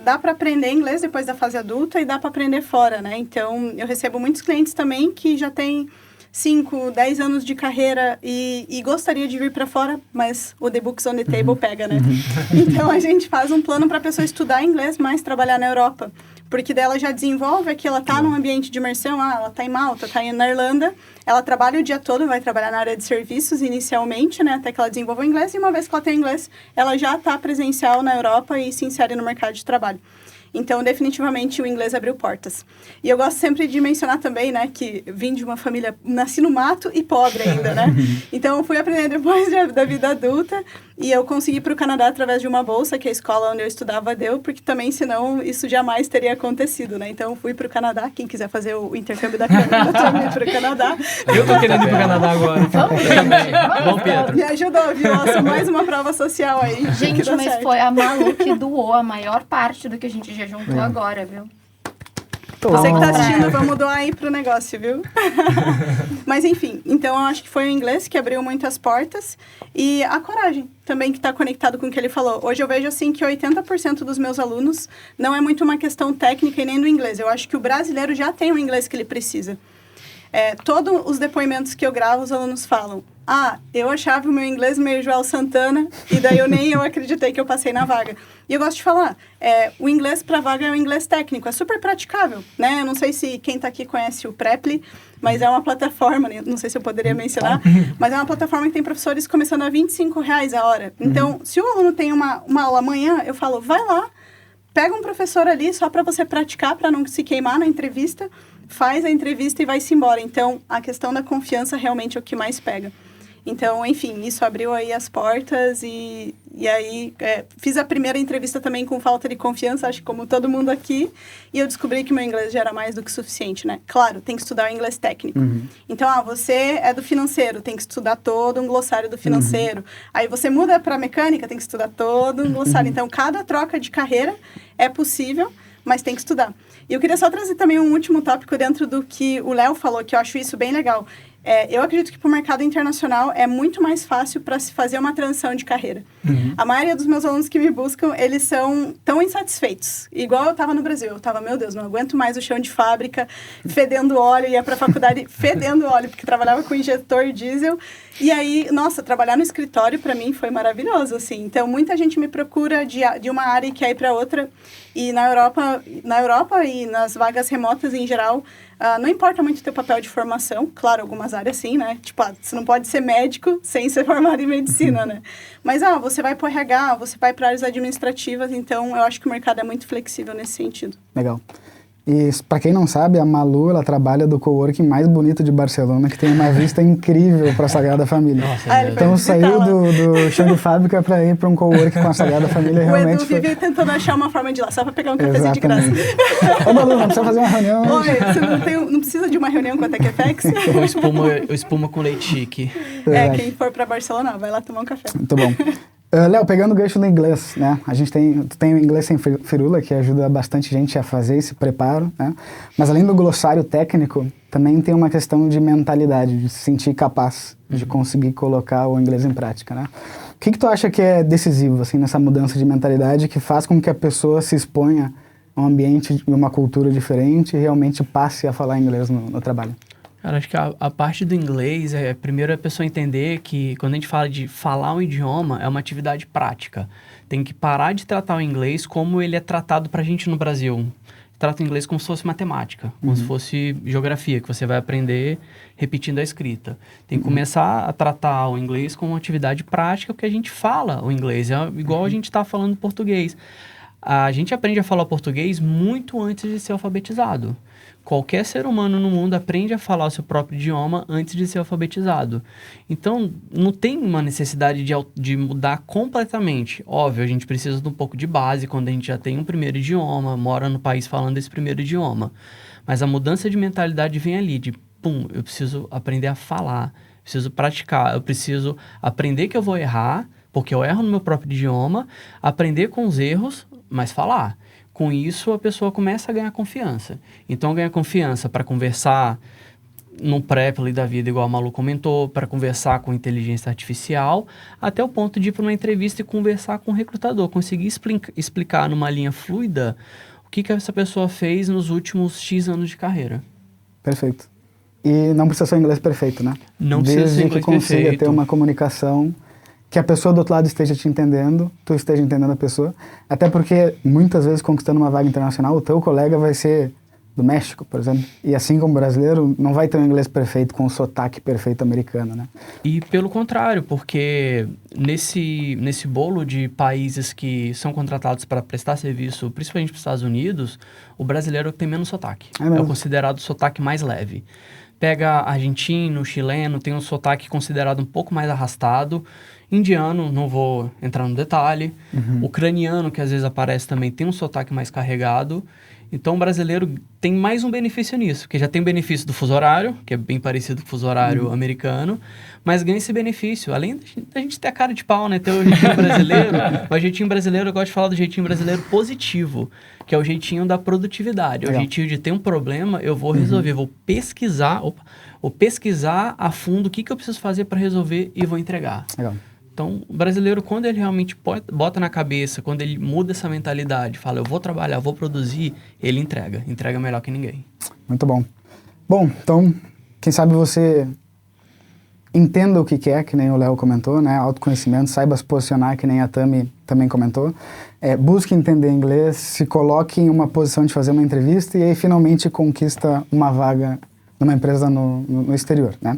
dá para aprender inglês depois da fase adulta e dá para aprender fora, né? Então, eu recebo muitos clientes também que já têm 5, 10 anos de carreira e gostaria de vir para fora, mas o The Books on the Table pega, né? Então, a gente faz um plano para a pessoa estudar inglês, mas trabalhar na Europa. Porque daí ela já desenvolve aqui, ela tá num ambiente de imersão, ela tá em Malta, tá na Irlanda, ela trabalha o dia todo, vai trabalhar na área de serviços inicialmente, né? Até que ela desenvolva o inglês, e uma vez que ela tem inglês, ela já tá presencial na Europa e se insere no mercado de trabalho. Então, definitivamente, o inglês abriu portas. E eu gosto sempre de mencionar também, né, que vim de uma família, nasci no mato e pobre ainda, né? Então, eu fui aprender depois da vida adulta e eu consegui ir para o Canadá através de uma bolsa que a escola onde eu estudava deu, porque também, senão, isso jamais teria acontecido, né? Então, eu fui para o Canadá. Quem quiser fazer o intercâmbio da Canadá, também para o Canadá. Eu tô querendo ir para o Canadá agora. Bom, Pedro. Me ajudou, viu? Nossa, mais uma prova social aí. Gente, mas certo. Foi a Malu que doou a maior parte do que a gente já juntou agora, viu? Você que tá assistindo, vamos doar aí pro negócio, viu? Mas enfim, então eu acho que foi o inglês que abriu muitas portas e a coragem também que tá conectado com o que ele falou. Hoje eu vejo assim que 80% dos meus alunos não é muito uma questão técnica e nem do inglês. Eu acho que o brasileiro já tem o inglês que ele precisa. Todos os depoimentos que eu gravo, os alunos falam: eu achava o meu inglês meio Joel Santana, e daí eu acreditei que eu passei na vaga. E eu gosto de falar, o inglês para vaga é o inglês técnico, é super praticável, né? Eu não sei se quem está aqui conhece o Preply, mas é uma plataforma, né? Não sei se eu poderia mencionar, mas é uma plataforma que tem professores começando a R$25 a hora. Então, se o aluno tem uma aula amanhã, eu falo, vai lá, pega um professor ali só para você praticar, para não se queimar na entrevista, faz a entrevista e vai-se embora. Então, a questão da confiança realmente é o que mais pega. Então, enfim, isso abriu aí as portas e aí fiz a primeira entrevista também com falta de confiança, acho que como todo mundo aqui, e eu descobri que meu inglês já era mais do que suficiente, né? Claro, tem que estudar o inglês técnico. Então, você é do financeiro, tem que estudar todo um glossário do financeiro. Aí você muda para mecânica, tem que estudar todo um glossário. Então, cada troca de carreira é possível, mas tem que estudar. E eu queria só trazer também um último tópico dentro do que o Léo falou, que eu acho isso bem legal. Eu acredito que para o mercado internacional é muito mais fácil para se fazer uma transição de carreira. A maioria dos meus alunos que me buscam, eles são tão insatisfeitos. Igual eu estava no Brasil. Eu estava, meu Deus, não aguento mais o chão de fábrica, fedendo óleo. Ia para a faculdade fedendo óleo, porque trabalhava com injetor diesel. E aí, nossa, trabalhar no escritório para mim foi maravilhoso, assim. Então, muita gente me procura de uma área e quer ir para outra. E na Europa e nas vagas remotas em geral, não importa muito o teu papel de formação. Claro, algumas áreas sim, né? Tipo, você não pode ser médico sem ser formado em medicina, né? Mas, você vai para o RH, você vai para áreas administrativas. Então, eu acho que o mercado é muito flexível nesse sentido. Legal. E, para quem não sabe, a Malu, ela trabalha do coworking mais bonito de Barcelona, que tem uma vista incrível para a Sagrada Família. Nossa, então, saiu do chão de fábrica para ir para um coworking com a Sagrada Família. Realmente o Edu vive tentando achar uma forma de ir lá, só para pegar um cafezinho de graça. Ô, Malu, não precisa fazer uma reunião. Oi, você não precisa de uma reunião com a TechFX? Ou espuma com leite chique. Quem for para Barcelona, vai lá tomar um café. Muito bom. Léo, pegando o gancho do inglês, né? Tu tem o inglês sem firula, que ajuda bastante gente a fazer esse preparo, né? Mas além do glossário técnico, também tem uma questão de mentalidade, de se sentir capaz de conseguir colocar o inglês em prática, né? O que tu acha que é decisivo, assim, nessa mudança de mentalidade que faz com que a pessoa se exponha a um ambiente e uma cultura diferente e realmente passe a falar inglês no trabalho? Cara, acho que a parte do inglês primeiro a pessoa entender que quando a gente fala de falar um idioma, é uma atividade prática. Tem que parar de tratar o inglês como ele é tratado pra gente no Brasil. Trata o inglês como se fosse matemática, como se fosse geografia, que você vai aprender repetindo a escrita. Tem que começar a tratar o inglês como uma atividade prática, porque a gente fala o inglês, é igual a gente está falando português. A gente aprende a falar português muito antes de ser alfabetizado. Qualquer ser humano no mundo aprende a falar o seu próprio idioma antes de ser alfabetizado. Então, não tem uma necessidade de mudar completamente. Óbvio, a gente precisa de um pouco de base quando a gente já tem um primeiro idioma, mora no país falando esse primeiro idioma. Mas a mudança de mentalidade vem ali, eu preciso aprender a falar, preciso praticar, eu preciso aprender que eu vou errar, porque eu erro no meu próprio idioma, aprender com os erros, mas falar. Com isso, a pessoa começa a ganhar confiança. Então, ganha confiança para conversar no Preply da vida, igual a Malu comentou, para conversar com inteligência artificial, até o ponto de ir para uma entrevista e conversar com o recrutador, conseguir explicar numa linha fluida o que essa pessoa fez nos últimos X anos de carreira. Perfeito. E não precisa ser um inglês perfeito, né? Não precisa ser inglês perfeito. Desde que consiga ter uma comunicação que a pessoa do outro lado esteja te entendendo, tu esteja entendendo a pessoa. Até porque, muitas vezes, conquistando uma vaga internacional, o teu colega vai ser do México, por exemplo. E assim como brasileiro, não vai ter um inglês perfeito com o sotaque perfeito americano, né? E pelo contrário, porque nesse bolo de países que são contratados para prestar serviço, principalmente para os Estados Unidos, o brasileiro tem menos sotaque. É o considerado o sotaque mais leve. Pega argentino, chileno, tem um sotaque considerado um pouco mais arrastado. Indiano, não vou entrar no detalhe. Ucraniano, que às vezes aparece também, tem um sotaque mais carregado. Então, o brasileiro tem mais um benefício nisso, porque já tem o benefício do fuso horário, que é bem parecido com o fuso horário americano, mas ganha esse benefício. Além da gente ter a cara de pau, né? Ter o jeitinho brasileiro. O jeitinho brasileiro, eu gosto de falar do jeitinho brasileiro positivo, que é o jeitinho da produtividade. É o jeitinho de ter um problema, eu vou resolver, vou pesquisar a fundo o que eu preciso fazer para resolver e vou entregar. Legal. Então, o brasileiro, quando ele realmente bota na cabeça, quando ele muda essa mentalidade, fala, eu vou trabalhar, vou produzir, ele entrega melhor que ninguém. Muito bom. Bom, então, quem sabe você entenda o que é, que nem o Léo comentou, né? Autoconhecimento, saiba se posicionar, que nem a Tami também comentou, busque entender inglês, se coloque em uma posição de fazer uma entrevista e aí finalmente conquista uma vaga numa empresa no exterior, né?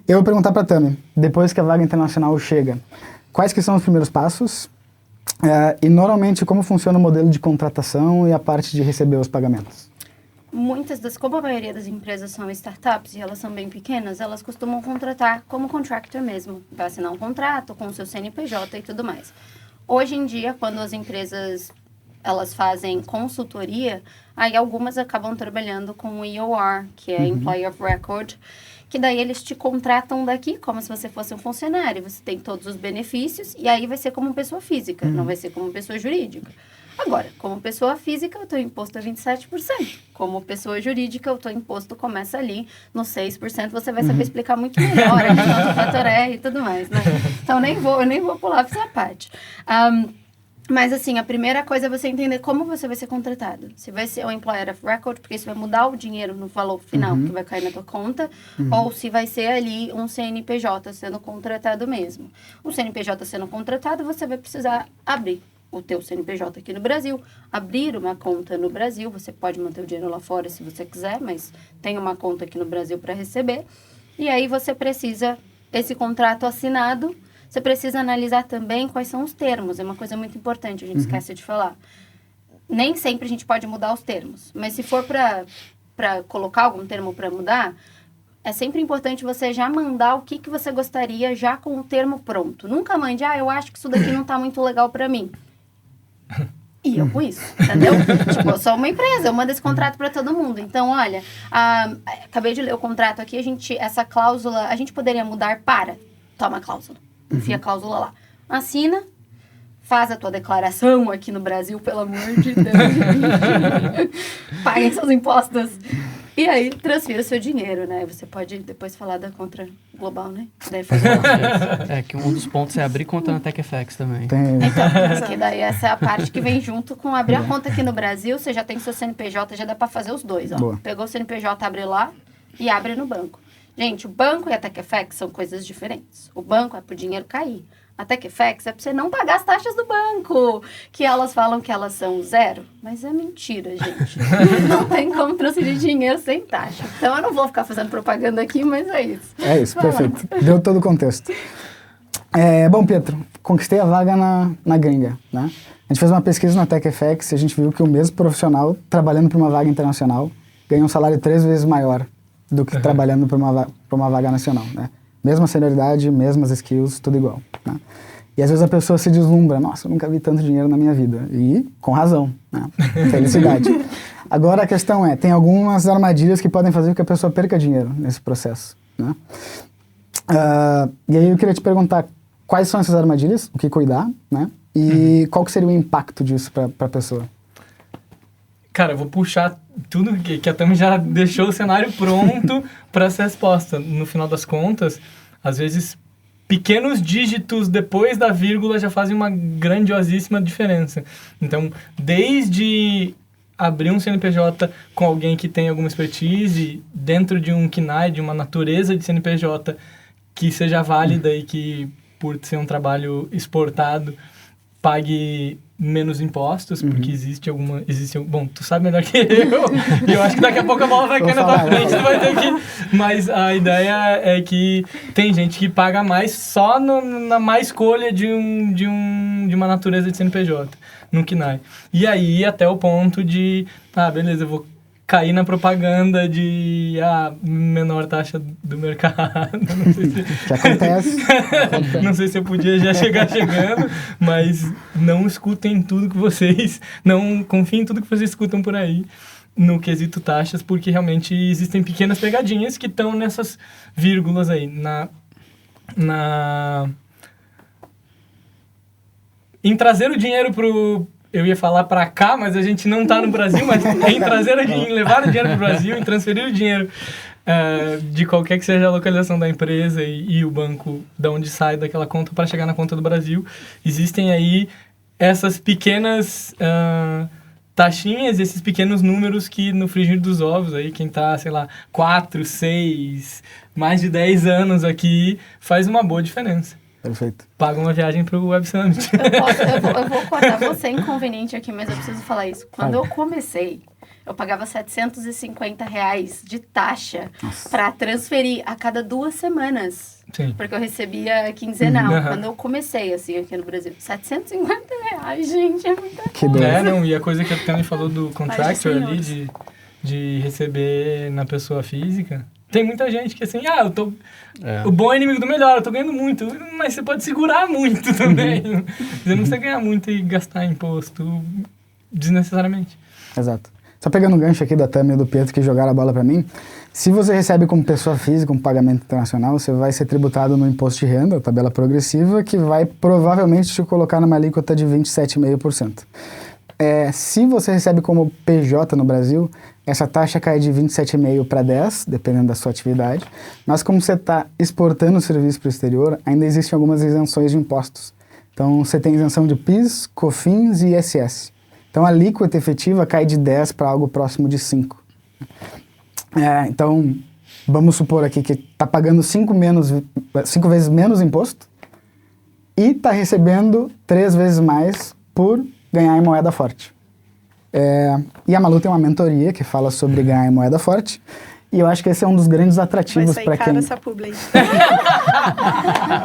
Eu vou perguntar para a Tami, depois que a vaga internacional chega, quais que são os primeiros passos e normalmente como funciona o modelo de contratação e a parte de receber os pagamentos? Como a maioria das empresas são startups e elas são bem pequenas, elas costumam contratar como contractor mesmo. Vai assinar um contrato com o seu CNPJ e tudo mais. Hoje em dia, quando as empresas elas fazem consultoria, aí algumas acabam trabalhando com o EOR, que é Employee of Record, que daí eles te contratam daqui como se você fosse um funcionário. Você tem todos os benefícios e aí vai ser como pessoa física, não vai ser como pessoa jurídica. Agora, como pessoa física, o teu imposto é 27%. Como pessoa jurídica, o teu imposto começa ali no 6%. Você vai saber explicar muito melhor a questão do fator R e tudo mais, né? Então, eu nem vou pular para essa parte. Mas, assim, a primeira coisa é você entender como você vai ser contratado. Se vai ser um Employer of Record, porque isso vai mudar o dinheiro no valor final que vai cair na tua conta, ou se vai ser ali um CNPJ sendo contratado mesmo. O CNPJ sendo contratado, você vai precisar abrir o teu CNPJ aqui no Brasil, abrir uma conta no Brasil, você pode manter o dinheiro lá fora se você quiser, mas tem uma conta aqui no Brasil para receber, e aí você precisa, esse contrato assinado, você precisa analisar também quais são os termos, é uma coisa muito importante, a gente esquece de falar. Nem sempre a gente pode mudar os termos, mas se for para colocar algum termo para mudar, é sempre importante você já mandar o que você gostaria já com o termo pronto. Nunca mande, eu acho que isso daqui não está muito legal para mim. E eu com isso, entendeu? Tipo, eu sou uma empresa, eu mando esse contrato para todo mundo. Então, olha, acabei de ler o contrato aqui, essa cláusula, a gente poderia mudar para... Toma a cláusula, enfia a cláusula lá. Assina, faz a tua declaração aqui no Brasil, pelo amor de Deus. Paguem seus impostos. E aí, transfira o seu dinheiro, né? Você pode depois falar da conta global, né? Daí faz que um dos pontos é abrir conta na TechFX também. Então, que daí essa é a parte que vem junto com abrir a conta aqui no Brasil. Você já tem seu CNPJ, já dá pra fazer os dois, ó. Boa. Pegou o CNPJ, abre lá e abre no banco. Gente, o banco e a TechFX são coisas diferentes. O banco é pro dinheiro cair. A TechFX é pra você não pagar as taxas do banco, que elas falam que elas são zero, mas é mentira, gente. Não tem como transferir dinheiro sem taxa. Então, eu não vou ficar fazendo propaganda aqui, mas é isso. É isso, perfeito. Deu todo o contexto. Bom, Pietro, conquistei a vaga na gringa, né? A gente fez uma pesquisa na TechFX e a gente viu que o mesmo profissional, trabalhando para uma vaga internacional, ganha um salário 3 vezes maior do que trabalhando para uma vaga nacional, né? Mesma senioridade, mesmas skills, tudo igual, né? E às vezes a pessoa se deslumbra, nossa, eu nunca vi tanto dinheiro na minha vida. E com razão, né? Felicidade. Agora a questão tem algumas armadilhas que podem fazer com que a pessoa perca dinheiro nesse processo, né? E aí eu queria te perguntar quais são essas armadilhas, o que cuidar, né? E qual que seria o impacto disso para a pessoa? Cara, eu vou puxar tudo que a Tami já deixou o cenário pronto para essa resposta. No final das contas, às vezes, pequenos dígitos depois da vírgula já fazem uma grandiosíssima diferença. Então, desde abrir um CNPJ com alguém que tem alguma expertise dentro de um KNAI, de uma natureza de CNPJ que seja válida e que, por ser um trabalho exportado, pague menos impostos, porque existe bom, tu sabe melhor que eu, e eu acho que daqui a pouco a bola vai cair na tua frente, tu vai ter que... Mas a ideia é que tem gente que paga mais só na má escolha de uma natureza de CNPJ, no KNAI. E aí, até o ponto de, beleza, eu vou cair na propaganda de menor taxa do mercado. Não sei se... Que acontece. Não sei se eu podia já chegar chegando, mas não escutem tudo que vocês... Não confiem em tudo que vocês escutam por aí no quesito taxas, porque realmente existem pequenas pegadinhas que estão nessas vírgulas aí. Em trazer o dinheiro pro... Eu ia falar para cá, mas a gente não está no Brasil, mas em levar o dinheiro para o Brasil, em transferir o dinheiro de qualquer que seja a localização da empresa e o banco de onde sai daquela conta para chegar na conta do Brasil. Existem aí essas pequenas taxinhas, esses pequenos números que no frigir dos ovos, aí quem está, 4, 6, mais de 10 anos aqui, faz uma boa diferença. Perfeito. Paga uma viagem pro Web Summit. Eu vou cortar você inconveniente aqui, mas eu preciso falar isso. Quando eu comecei, eu pagava R$750 de taxa para transferir a cada 2 semanas. Sim. Porque eu recebia quinzenal. Quando eu comecei, assim, aqui no Brasil. R$750, gente, é muita Que coisa. doido. Não, e a coisa que eu também falou do contractor Mas, ali, de receber na pessoa física. Tem muita gente que assim, o bom é inimigo do melhor, eu tô ganhando muito, mas você pode segurar muito também. Você não precisa ganhar muito e gastar imposto desnecessariamente. Exato. Só pegando um gancho aqui da Tâmia e do Pedro que jogaram a bola para mim, se você recebe como pessoa física um pagamento internacional, você vai ser tributado no imposto de renda, a tabela progressiva, que vai provavelmente te colocar numa alíquota de 27,5%. Se você recebe como PJ no Brasil, essa taxa cai de 27,5% para 10%, dependendo da sua atividade. Mas como você está exportando o serviço para o exterior, ainda existem algumas isenções de impostos. Então, você tem isenção de PIS, COFINS e ISS. Então, a alíquota efetiva cai de 10% para algo próximo de 5%. Então, vamos supor aqui que está pagando 5 vezes menos imposto e está recebendo 3 vezes mais por ganhar em moeda forte. E a Malu tem uma mentoria que fala sobre ganhar em moeda forte. E eu acho que esse é um dos grandes atrativos para quem... Vai sair cara essa publi.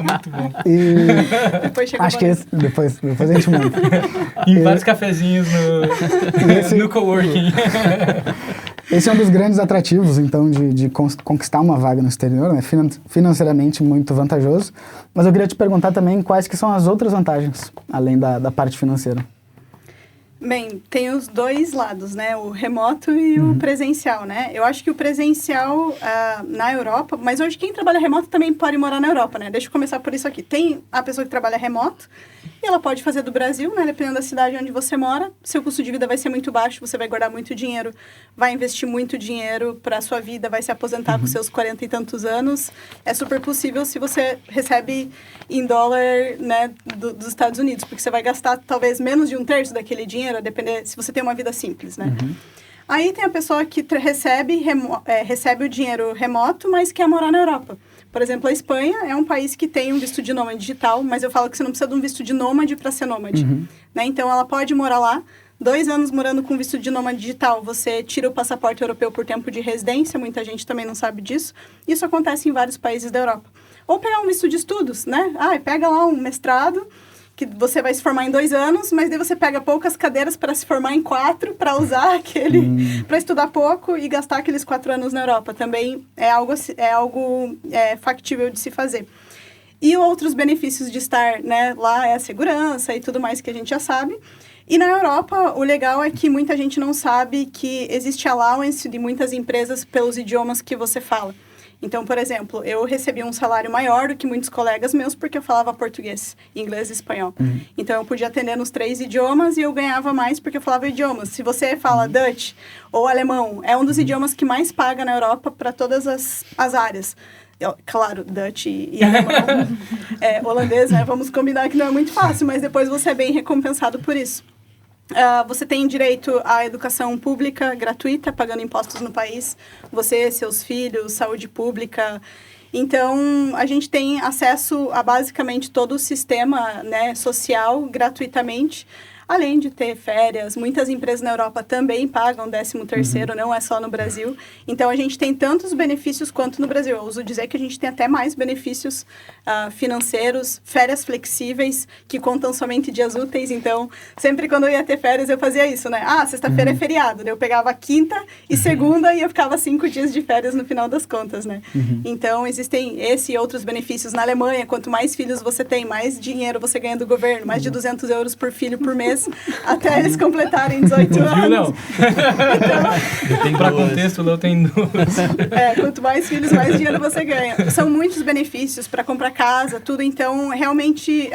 Muito bom. Depois chega acho que depois a gente manda. Em vários cafezinhos no coworking. Esse é um dos grandes atrativos, então, de conquistar uma vaga no exterior, né? Financeiramente muito vantajoso. Mas eu queria te perguntar também quais que são as outras vantagens, além da parte financeira. Bem, tem os dois lados, né? O remoto e o presencial, né? Eu acho que o presencial na Europa... Mas hoje quem trabalha remoto também pode morar na Europa, né? Deixa eu começar por isso aqui. Tem a pessoa que trabalha remoto e ela pode fazer do Brasil, né? Dependendo da cidade onde você mora. Seu custo de vida vai ser muito baixo, você vai guardar muito dinheiro, vai investir muito dinheiro para a sua vida, vai se aposentar com seus 40 e tantos anos. É super possível se você recebe em dólar, né, dos Estados Unidos, porque você vai gastar talvez menos de 1/3 daquele dinheiro, a depender se você tem uma vida simples, né? Aí tem a pessoa que recebe o dinheiro remoto, mas quer morar na Europa. Por exemplo, a Espanha é um país que tem um visto de nômade digital, mas eu falo que você não precisa de um visto de nômade para ser nômade, né? Então, ela pode morar lá, 2 anos morando com visto de nômade digital, você tira o passaporte europeu por tempo de residência, muita gente também não sabe disso. Isso acontece em vários países da Europa. Ou pegar um visto de estudos, né? Pega lá um mestrado, que você vai se formar em 2 anos, mas daí você pega poucas cadeiras para se formar em 4, para usar aquele... para estudar pouco e gastar aqueles 4 anos na Europa. Também é algo factível de se fazer. E outros benefícios de estar, né, lá é a segurança e tudo mais que a gente já sabe. E na Europa, o legal é que muita gente não sabe que existe allowance de muitas empresas pelos idiomas que você fala. Então, por exemplo, eu recebi um salário maior do que muitos colegas meus porque eu falava português, inglês e espanhol. Então, eu podia atender nos 3 idiomas e eu ganhava mais porque eu falava idiomas. Se você fala Dutch ou alemão, é um dos idiomas que mais paga na Europa para todas as áreas. Claro, Dutch e alemão. Holandês, né? Vamos combinar que não é muito fácil, mas depois você é bem recompensado por isso. Você tem direito à educação pública gratuita, pagando impostos no país. Você, seus filhos, saúde pública. Então, a gente tem acesso a basicamente todo o sistema, né, social gratuitamente. Além de ter férias, muitas empresas na Europa também pagam 13º, não é só no Brasil. Então, a gente tem tantos benefícios quanto no Brasil. Eu uso dizer que a gente tem até mais benefícios financeiros, férias flexíveis, que contam somente dias úteis. Então, sempre quando eu ia ter férias, eu fazia isso, né? Sexta-feira é feriado. Daí eu pegava quinta e segunda e eu ficava 5 dias de férias no final das contas, né? Então, existem esse e outros benefícios. Na Alemanha, quanto mais filhos você tem, mais dinheiro você ganha do governo. Mais de 200 euros por filho por mês. Até eles completarem 18 anos. Viu, Léo? Então, para contexto, o Léo tem 2. Quanto mais filhos, mais dinheiro você ganha. São muitos benefícios para comprar casa, tudo. Então, realmente,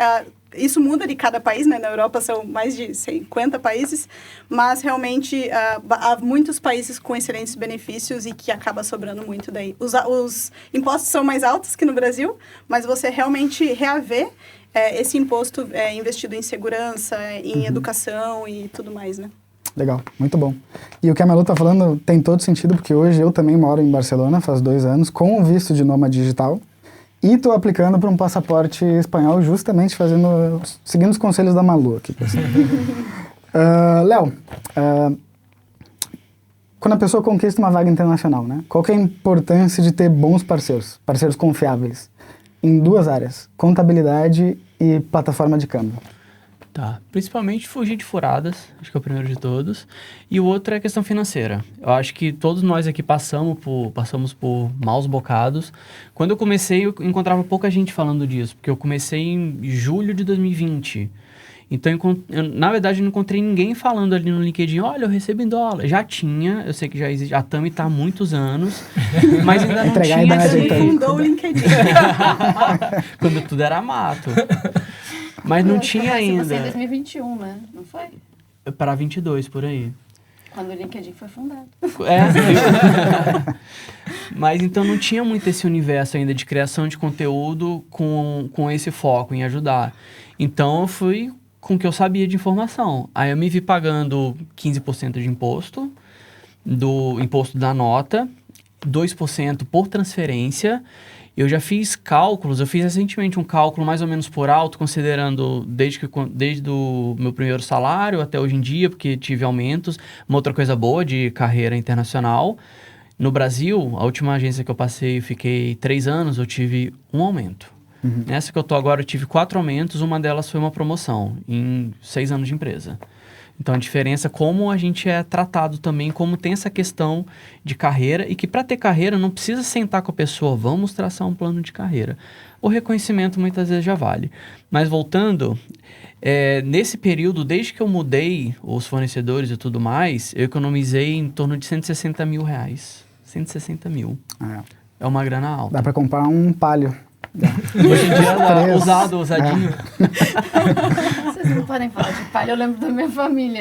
isso muda de cada país, né? Na Europa são mais de 50 países, mas realmente há muitos países com excelentes benefícios e que acaba sobrando muito daí. Os impostos são mais altos que no Brasil, mas você realmente reaver esse imposto investido em segurança, em educação e tudo mais, né? Legal, muito bom. E o que a Malu está falando tem todo sentido, porque hoje eu também moro em Barcelona, faz 2 anos, com o visto de nômade digital. e estou aplicando para um passaporte espanhol justamente seguindo os conselhos da Malu aqui. Léo, quando a pessoa conquista uma vaga internacional, né? Qual que é a importância de ter bons parceiros confiáveis, em 2 áreas, contabilidade e plataforma de câmbio? Tá, principalmente fugir de furadas, acho que é o primeiro de todos. E o outro é a questão financeira. Eu acho que todos nós aqui passamos por maus bocados. Quando eu comecei, eu encontrava pouca gente falando disso, porque eu comecei em julho de 2020. Então, na verdade, eu não encontrei ninguém falando ali no LinkedIn, olha, eu recebo em dólar. Já tinha, eu sei que já existe, a Tami está há muitos anos, mas ainda não Entregar tinha... a idade, Fundou o LinkedIn. Quando tudo era mato. Mas não tinha ainda. Você em 2021, né? Não foi? Para 22, por aí. Quando o LinkedIn foi fundado. Mas então não tinha muito esse universo ainda de criação de conteúdo com esse foco em ajudar. Então eu fui com o que eu sabia de informação. Aí eu me vi pagando 15% de imposto, do imposto da nota, 2% por transferência. Eu já fiz cálculos, eu fiz recentemente um cálculo mais ou menos por alto, considerando desde o meu primeiro salário até hoje em dia, porque tive aumentos. Uma outra coisa boa de carreira internacional, no Brasil, a última agência que eu passei, fiquei 3 anos, eu tive um aumento. Nessa que eu tô agora, eu tive 4 aumentos, uma delas foi uma promoção, em 6 anos de empresa. Então, a diferença, como a gente é tratado também, como tem essa questão de carreira, e que para ter carreira não precisa sentar com a pessoa, vamos traçar um plano de carreira. O reconhecimento muitas vezes já vale. Mas voltando, nesse período, desde que eu mudei os fornecedores e tudo mais, eu economizei em torno de 160 mil reais. 160 mil. É uma grana alta. Dá para comprar um Palio. Hoje em dia, usadinho. Vocês não podem falar de palha, eu lembro da minha família.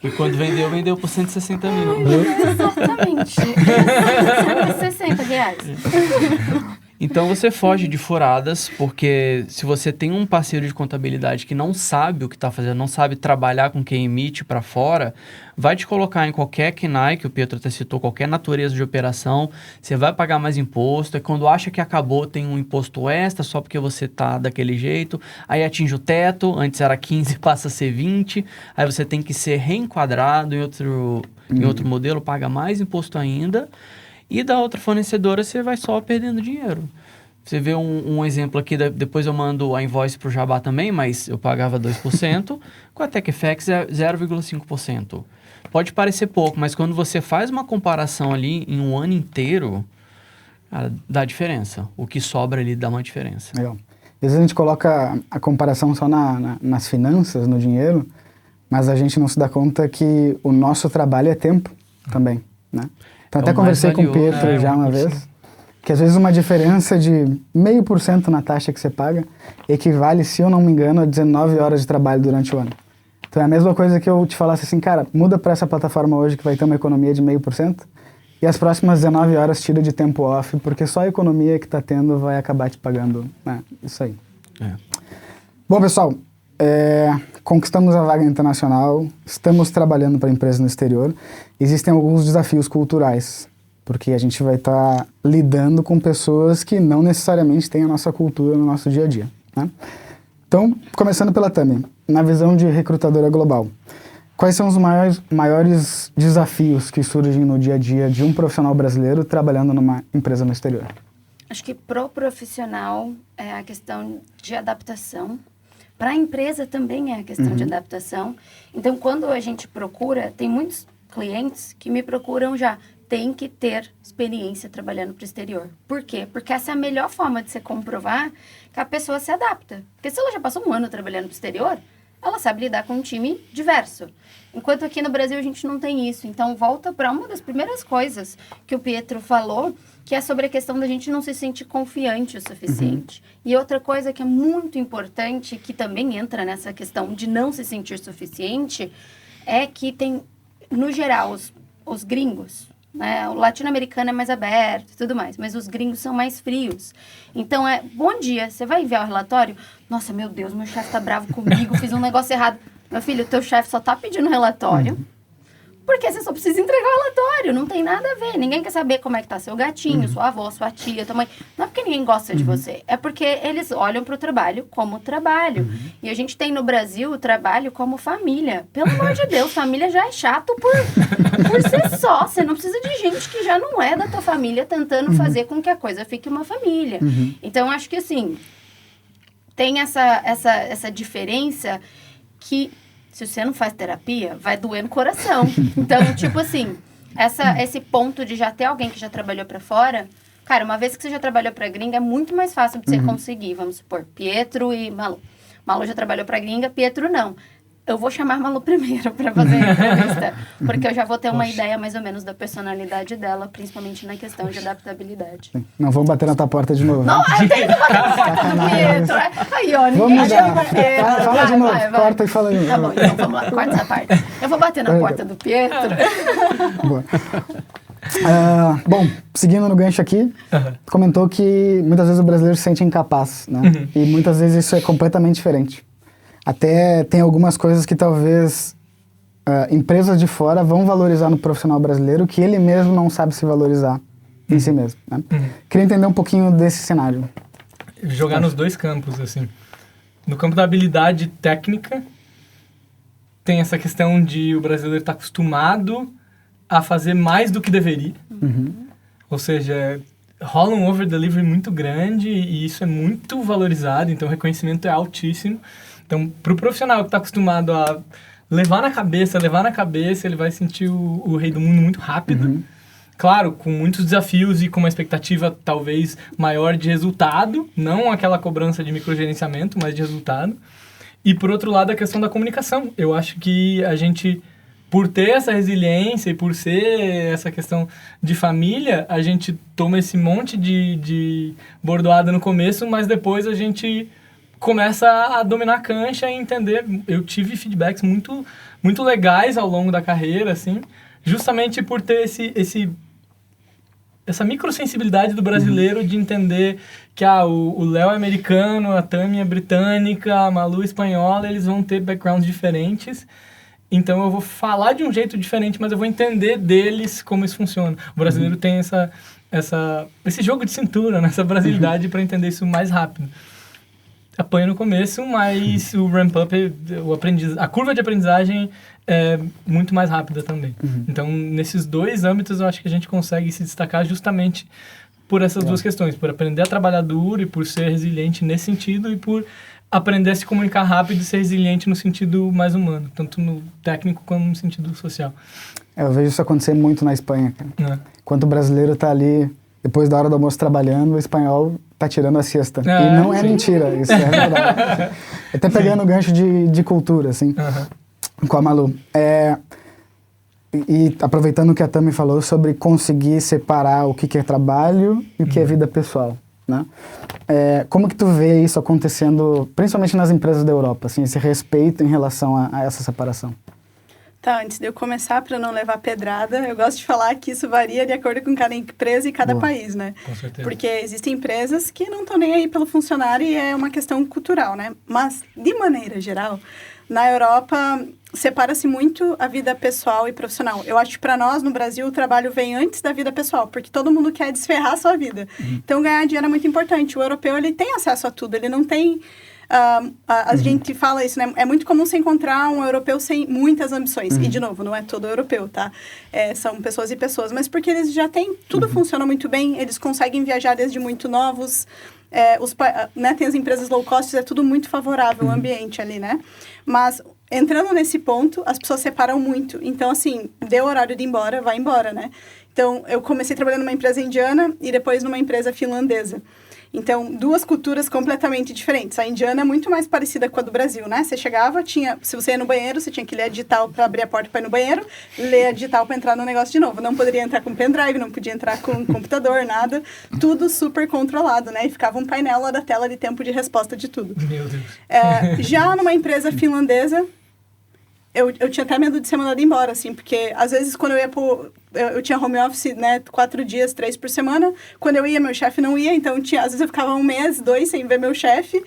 E quando vendeu por 160 mil. Exatamente. 160 reais. Então você foge de furadas, porque se você tem um parceiro de contabilidade que não sabe o que está fazendo, não sabe trabalhar com quem emite para fora, vai te colocar em qualquer KNAI, que o Pietro até citou, qualquer natureza de operação, você vai pagar mais imposto, e quando acha que acabou tem um imposto extra só porque você tá daquele jeito, aí atinge o teto, antes era 15, passa a ser 20, aí você tem que ser reenquadrado em outro modelo, paga mais imposto ainda. E da outra fornecedora, você vai só perdendo dinheiro. Você vê um exemplo aqui, depois eu mando a invoice para o Jabá também, mas eu pagava 2%, com a TechFX é 0,5%. Pode parecer pouco, mas quando você faz uma comparação ali em um ano inteiro, cara, dá diferença. O que sobra ali dá uma diferença. Legal. Às vezes a gente coloca a comparação só nas finanças, no dinheiro, mas a gente não se dá conta que o nosso trabalho é tempo também, né? Então, até conversei com o Pietro já uma vez, que às vezes uma diferença de 0,5% na taxa que você paga equivale, se eu não me engano, a 19 horas de trabalho durante o ano. Então é a mesma coisa que eu te falasse assim, cara, muda para essa plataforma hoje que vai ter uma economia de 0,5% e as próximas 19 horas tira de tempo off, porque só a economia que está tendo vai acabar te pagando, né? Isso aí. Bom, pessoal, conquistamos a vaga internacional, estamos trabalhando para empresas no exterior. Existem alguns desafios culturais, porque a gente vai estar lidando com pessoas que não necessariamente têm a nossa cultura no nosso dia a dia, né? Então, começando pela Tami, na visão de recrutadora global, quais são os maiores desafios que surgem no dia a dia de um profissional brasileiro trabalhando numa empresa no exterior? Acho que pro profissional é a questão de adaptação. Para a empresa também é a questão de adaptação. Então, quando a gente procura, tem muitos clientes que me procuram já, tem que ter experiência trabalhando para o exterior. Por quê? Porque essa é a melhor forma de você comprovar que a pessoa se adapta. Porque se ela já passou um ano trabalhando para o exterior, ela sabe lidar com um time diverso. Enquanto aqui no Brasil a gente não tem isso. Então, volta para uma das primeiras coisas que o Pietro falou, que é sobre a questão da gente não se sentir confiante o suficiente. E outra coisa que é muito importante, que também entra nessa questão de não se sentir suficiente, é que tem, no geral, os gringos, né? O latino-americano é mais aberto e tudo mais, mas os gringos são mais frios. Então, bom dia, você vai enviar o relatório? Nossa, meu Deus, meu chefe tá bravo comigo, fiz um negócio errado. Meu filho, teu chefe só tá pedindo relatório Porque você só precisa entregar o relatório, não tem nada a ver. Ninguém quer saber como é que tá seu gatinho, sua avó, sua tia, tua mãe. Não é porque ninguém gosta de você, é porque eles olham pro trabalho como trabalho. E a gente tem no Brasil o trabalho como família. Pelo amor de Deus, família já é chato por ser só. Você não precisa de gente que já não é da tua família tentando fazer com que a coisa fique uma família. Então, acho que assim, tem essa diferença que... Se você não faz terapia, vai doer no coração. Então, tipo assim, esse ponto de já ter alguém que já trabalhou pra fora... Cara, uma vez que você já trabalhou pra gringa, é muito mais fácil de você conseguir. Vamos supor, Pietro e Malu. Malu já trabalhou pra gringa, Pietro não. Eu vou chamar Malu primeiro pra fazer a entrevista. Porque eu já vou ter uma ideia mais ou menos da personalidade dela, principalmente na questão de adaptabilidade. Não vou bater na tua porta de novo. Não, eu tenho que bater na porta do Pietro. Aí, ó, Vamos mudar. Fala de novo, corta e fala de novo. Tá bom, então vamos lá, corta essa parte. Eu vou bater na porta do Pietro. Boa. Bom, seguindo no gancho aqui, comentou que muitas vezes o brasileiro se sente incapaz, né? E muitas vezes isso é completamente diferente. Até tem algumas coisas que talvez empresas de fora vão valorizar no profissional brasileiro que ele mesmo não sabe se valorizar em si mesmo, né? Queria entender um pouquinho desse cenário. Jogar nos dois campos, assim. No campo da habilidade técnica, tem essa questão de o brasileiro estar acostumado a fazer mais do que deveria. Ou seja, rola um over-delivery muito grande e isso é muito valorizado, então o reconhecimento é altíssimo. Então, para o profissional que está acostumado a levar na cabeça, ele vai sentir o rei do mundo muito rápido. Claro, com muitos desafios e com uma expectativa talvez maior de resultado, não aquela cobrança de microgerenciamento, mas de resultado. E, por outro lado, a questão da comunicação. Eu acho que a gente, por ter essa resiliência e por ser essa questão de família, a gente toma esse monte de bordoada no começo, mas depois a gente começa a dominar a cancha e entender. Eu tive feedbacks muito, muito legais ao longo da carreira, assim, justamente por ter essa microsensibilidade do brasileiro de entender que o Léo é americano, a Tami é britânica, a Malu é espanhola, eles vão ter backgrounds diferentes. Então eu vou falar de um jeito diferente, mas eu vou entender deles como isso funciona. O brasileiro tem esse jogo de cintura, né? Essa brasilidade para entender isso mais rápido. Apanha no começo, mas o ramp-up, a curva de aprendizagem é muito mais rápida também. Então, nesses dois âmbitos, eu acho que a gente consegue se destacar justamente por essas duas questões. Por aprender a trabalhar duro e por ser resiliente nesse sentido e por aprender a se comunicar rápido e ser resiliente no sentido mais humano, tanto no técnico quanto no sentido social. Eu vejo isso acontecer muito na Espanha, cara. Enquanto o brasileiro tá ali, depois da hora do almoço trabalhando, o espanhol tá tirando a siesta. E não é mentira, isso é verdade. Até pegando o gancho de cultura, assim, com a Malu. E aproveitando o que a Tami falou sobre conseguir separar o que é trabalho e o que é vida pessoal, né? Como que tu vê isso acontecendo, principalmente nas empresas da Europa, assim, esse respeito em relação a essa separação? Tá, antes de eu começar, para não levar pedrada, eu gosto de falar que isso varia de acordo com cada empresa e cada país, né? Com certeza. Porque existem empresas que não estão nem aí pelo funcionário e é uma questão cultural, né? Mas, de maneira geral, na Europa, separa-se muito a vida pessoal e profissional. Eu acho que para nós, no Brasil, o trabalho vem antes da vida pessoal, porque todo mundo quer desferrar a sua vida. Então, ganhar dinheiro é muito importante. O europeu, ele tem acesso a tudo, ele não tem... a gente fala isso, né? É muito comum você encontrar um europeu sem muitas ambições. E, de novo, não é todo europeu, tá? São pessoas e pessoas. Mas porque eles já têm... Tudo funciona muito bem. Eles conseguem viajar desde muito novos. Né? Tem as empresas low cost, é tudo muito favorável, o ambiente ali, né? Mas, entrando nesse ponto, as pessoas separam muito. Então, assim, deu horário de ir embora, vai embora, né? Então, eu comecei trabalhando numa empresa indiana e depois numa empresa finlandesa. Então, duas culturas completamente diferentes. A indiana é muito mais parecida com a do Brasil, né? Você chegava, se você ia no banheiro, você tinha que ler a digital para abrir a porta para ir no banheiro, ler a digital para entrar no negócio de novo. Não poderia entrar com pendrive, não podia entrar com computador, nada. Tudo super controlado, né? E ficava um painel lá da tela de tempo de resposta de tudo. Meu Deus. Já numa empresa finlandesa, eu tinha até medo de ser mandada embora, assim, porque às vezes quando eu ia eu tinha home office, né, 4 dias, 3 por semana. Quando eu ia, meu chefe não ia, então às vezes eu ficava 1 mês, 2 sem ver meu chefe.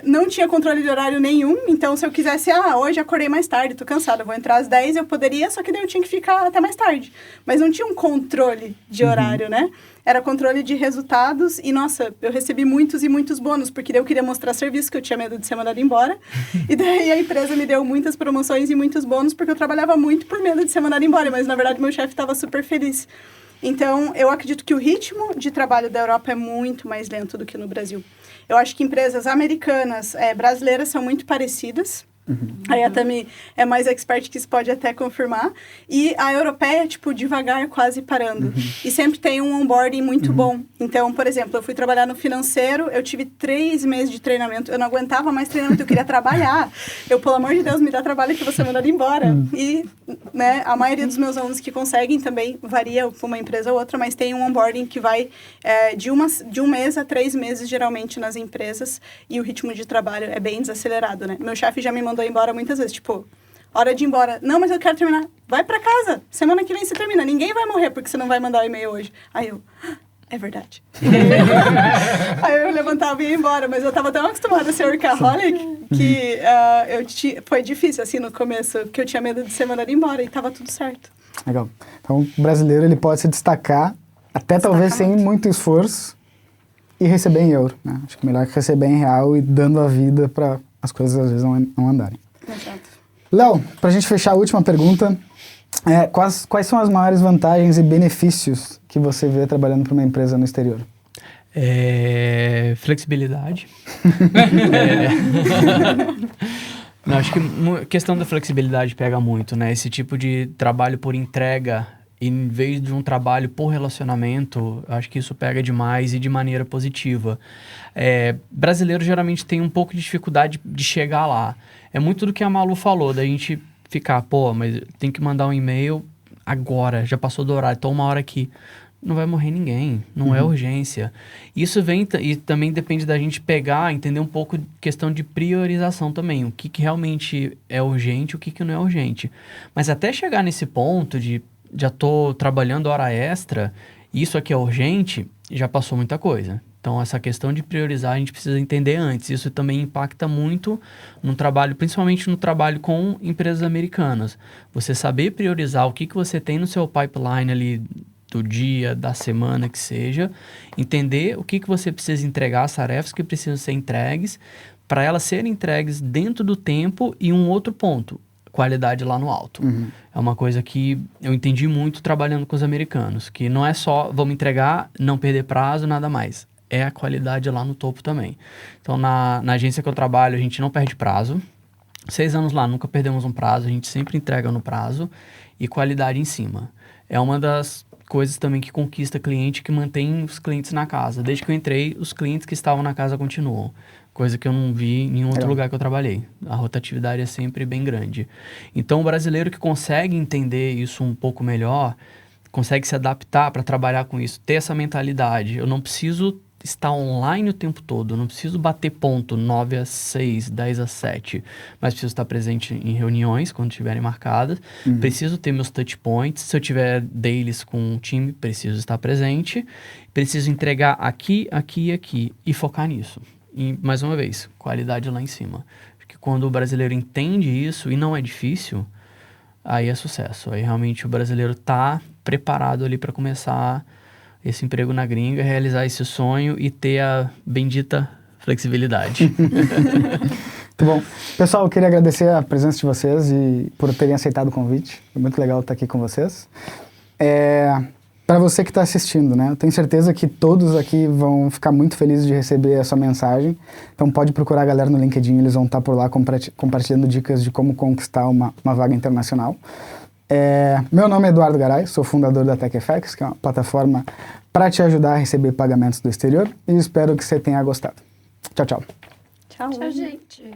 não tinha controle de horário nenhum, então se eu quisesse, hoje acordei mais tarde, tô cansada, vou entrar às 10, eu poderia, só que daí eu tinha que ficar até mais tarde. Mas não tinha um controle de horário, né? Era controle de resultados e, nossa, eu recebi muitos e muitos bônus, porque daí eu queria mostrar serviço, que eu tinha medo de ser mandada embora. E daí a empresa me deu muitas promoções e muitos bônus, porque eu trabalhava muito por medo de ser mandada embora, mas na verdade meu chefe estava super feliz. Então, eu acredito que o ritmo de trabalho da Europa é muito mais lento do que no Brasil. Eu acho que empresas americanas, brasileiras são muito parecidas. Aí a Tami é mais expert que isso pode até confirmar. E a europeia, tipo, devagar, quase parando. E sempre tem um onboarding muito bom. Então, por exemplo, eu fui trabalhar no financeiro, eu tive 3 meses de treinamento, eu não aguentava mais treinamento, eu queria trabalhar. Eu, pelo amor de Deus, me dá trabalho que você mandado embora. E, né, a maioria dos meus alunos que conseguem também varia por uma empresa ou outra, mas tem um onboarding que vai de 1 mês a 3 meses, geralmente, nas empresas. E o ritmo de trabalho é bem desacelerado, né? Meu chefe já me mandou embora muitas vezes, tipo, hora de ir embora. Não, mas eu quero terminar. Vai pra casa. Semana que vem você termina. Ninguém vai morrer porque você não vai mandar o e-mail hoje. Aí eu, é verdade. Aí eu levantava e ia embora, mas eu tava tão acostumada a ser workaholic que foi difícil, assim, no começo, porque eu tinha medo de ser mandada embora e tava tudo certo. Legal. Então, o brasileiro, ele pode se destacar, até talvez sem muito esforço, e receber em euro, né? Acho que melhor que receber em real e dando a vida para as coisas às vezes não andarem. Exato. Léo, para a gente fechar a última pergunta, quais são as maiores vantagens e benefícios que você vê trabalhando para uma empresa no exterior? Flexibilidade. Não, acho que a questão da flexibilidade pega muito, né? Esse tipo de trabalho por entrega, em vez de um trabalho por relacionamento, acho que isso pega demais e de maneira positiva. Brasileiro geralmente tem um pouco de dificuldade de chegar lá. É muito do que a Malu falou, da gente ficar, mas tem que mandar um e-mail agora, já passou do horário, tô 1 hora aqui. Não vai morrer ninguém, não é urgência. Isso vem e também depende da gente pegar, entender um pouco questão de priorização também. O que realmente é urgente, o que não é urgente. Mas até chegar nesse ponto de já tô trabalhando hora extra, isso aqui é urgente, já passou muita coisa. Então, essa questão de priorizar, a gente precisa entender antes. Isso também impacta muito no trabalho, principalmente no trabalho com empresas americanas. Você saber priorizar o que você tem no seu pipeline ali do dia, da semana, que seja. Entender o que você precisa entregar, as tarefas que precisam ser entregues, para elas serem entregues dentro do tempo. E um outro ponto, qualidade lá no alto. É uma coisa que eu entendi muito trabalhando com os americanos, que não é só vamos entregar, não perder prazo, nada mais. É a qualidade lá no topo também. Então, na agência que eu trabalho, a gente não perde prazo. 6 anos lá, nunca perdemos um prazo, a gente sempre entrega no prazo e qualidade em cima. É uma das coisas também que conquista cliente, que mantém os clientes na casa. Desde que eu entrei, os clientes que estavam na casa continuam. Coisa que eu não vi em nenhum outro lugar que eu trabalhei. A rotatividade é sempre bem grande. Então, o brasileiro que consegue entender isso um pouco melhor, consegue se adaptar para trabalhar com isso, ter essa mentalidade. Eu não preciso estar online o tempo todo, eu não preciso bater ponto 9 às 6, 10 às 7, mas preciso estar presente em reuniões, quando estiverem marcadas. Preciso ter meus touch points. Se eu tiver dailies com um time, preciso estar presente. Preciso entregar aqui, aqui e aqui e focar nisso. E, mais uma vez, qualidade lá em cima. Porque quando o brasileiro entende isso, e não é difícil, aí é sucesso. Aí realmente o brasileiro está preparado ali para começar esse emprego na gringa, realizar esse sonho e ter a bendita flexibilidade. Muito bom. Pessoal, eu queria agradecer a presença de vocês e por terem aceitado o convite. Foi muito legal estar aqui com vocês. Para você que está assistindo, né? Eu tenho certeza que todos aqui vão ficar muito felizes de receber a sua mensagem. Então pode procurar a galera no LinkedIn, eles vão estar por lá compartilhando dicas de como conquistar uma vaga internacional. Meu nome é Eduardo Garay, sou fundador da TechFX, que é uma plataforma para te ajudar a receber pagamentos do exterior, e espero que você tenha gostado. Tchau, tchau. Tchau, Tchau, gente.